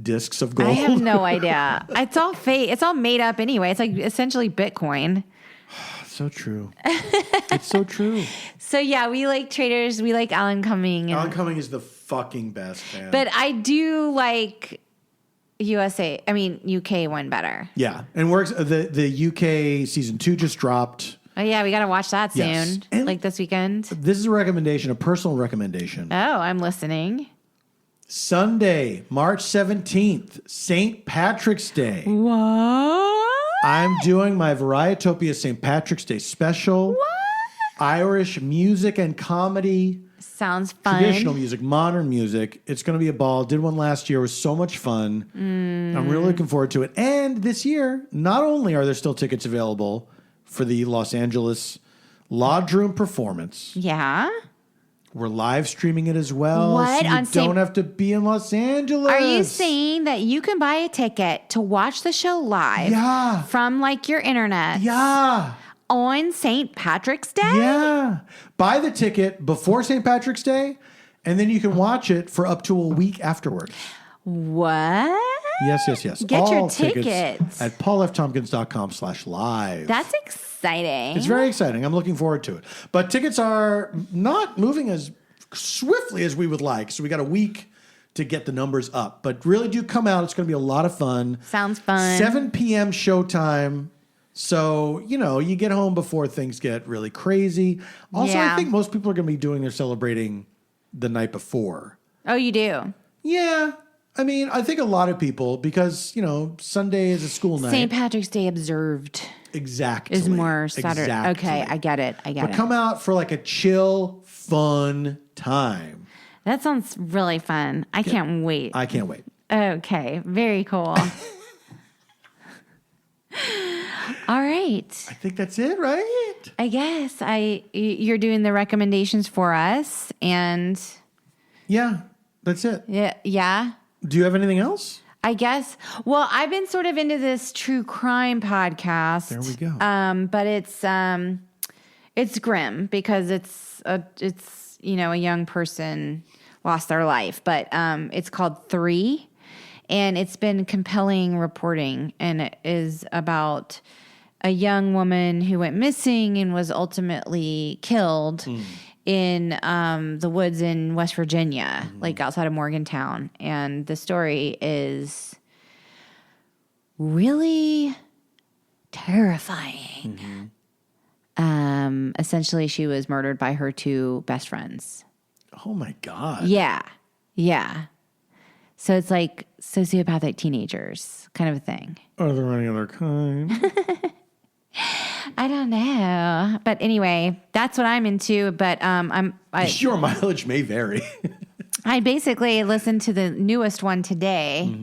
discs of gold? I have no idea. It's all fake. It's all made up anyway. It's like essentially Bitcoin. So true. It's so true. So yeah, we like traders. We like Alan Cumming. Alan Cumming is the fucking best, man. But I do like UK one better. Yeah. And works the UK season 2 just dropped. Oh yeah, we got to watch that soon. Yes. And like this weekend. This is a recommendation, a personal recommendation. Oh, I'm listening. Sunday, March 17th, St. Patrick's Day. What? I'm doing my Varietopia St. Patrick's Day special. What? Irish music and comedy. Sounds fun. Traditional music, modern music. It's going to be a ball. Did one last year. It was so much fun. I'm really looking forward to it. And this year, not only are there still tickets available for the Los Angeles Lodge Room performance. Yeah. We're live streaming it as well. What? So you don't have to be in Los Angeles. Are you saying that you can buy a ticket to watch the show live? Yeah. From like your internet? Yeah. On St. Patrick's Day? Yeah. Buy the ticket before St. Patrick's Day, and then you can watch it for up to a week afterward. What? Yes. Get All your tickets at paulftompkins.com/live. That's exciting. It's very exciting. I'm looking forward to it. But tickets are not moving as swiftly as we would like. So we got a week to get the numbers up. But really do come out. It's going to be a lot of fun. Sounds fun. 7 p.m. showtime. So, you get home before things get really crazy. Also, I think most people are going to be doing their celebrating the night before. Oh, you do? Yeah. I mean, I think a lot of people, because, Sunday is a school night. St. Patrick's Day observed. Exactly. Is more Saturday. Exactly. Okay, I get it. But come out for like a chill, fun time. That sounds really fun. I can't wait. I can't wait. Okay, very cool. All right. I think that's it, right? I guess you're doing the recommendations for us, and yeah, that's it. Yeah. Do you have anything else? I guess. Well, I've been sort of into this true crime podcast. There we go. But it's grim because it's a young person lost their life, but it's called 3, and it's been compelling reporting, and it is about a young woman who went missing and was ultimately killed in the woods in West Virginia, like outside of Morgantown. And the story is really terrifying. Essentially, she was murdered by her 2 best friends. Oh, my God. Yeah. So it's like sociopathic teenagers kind of a thing. Are there any other kind? I don't know. But anyway, that's what I'm into. But Your mileage may vary. I basically listened to the newest one today.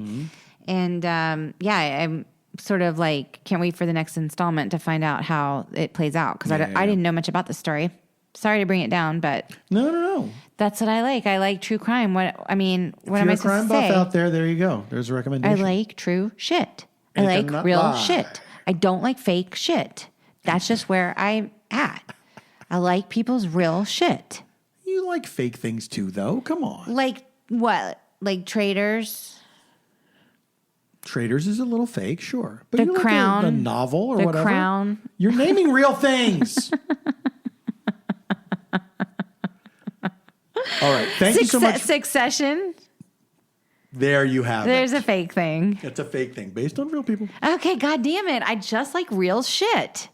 And I'm sort of like, can't wait for the next installment to find out how it plays out. Because I didn't know much about the story. Sorry to bring it down, but No. that's what I like. I like true crime. What am I supposed to say? If you're a crime buff out there you go. There's a recommendation. I like true shit. I like real shit. I don't like fake shit. That's just where I'm at. I like people's real shit. You like fake things too, though. Come on. Like what? Like traders? Traitors is a little fake, sure. But The you Crown. like a novel or The whatever. Crown. You're naming real things. All right. Thank you so much. Succession. There you have There's it. a fake thing. It's a fake thing based on real people. Okay, God damn it. I just like real shit.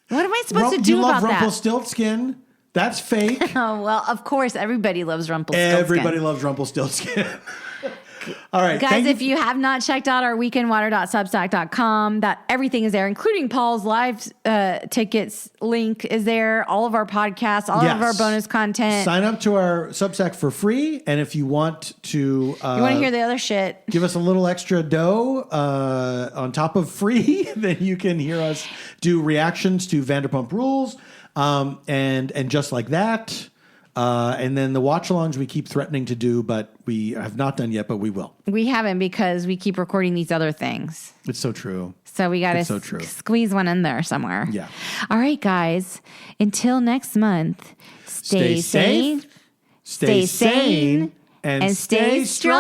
What am I supposed to do you love about that? Rumpelstiltskin. That's fake. Oh, well, of course, everybody loves Rumpelstiltskin. Everybody loves Rumpelstiltskin. All right. Guys, if you have not checked out our weekendwater.substack.com, that everything is there, including Paul's live tickets link is there, all of our podcasts, all of our bonus content. Sign up to our Substack for free. And if you want to... you want to hear the other shit? Give us a little extra dough on top of free, then you can hear us do reactions to Vanderpump Rules and just like that. And then the watch-alongs we keep threatening to do, but we have not done yet, but we will. We haven't because we keep recording these other things. It's so true. So we got to squeeze one in there somewhere. Yeah. All right, guys. Until next month, stay safe, stay sane, and stay strong.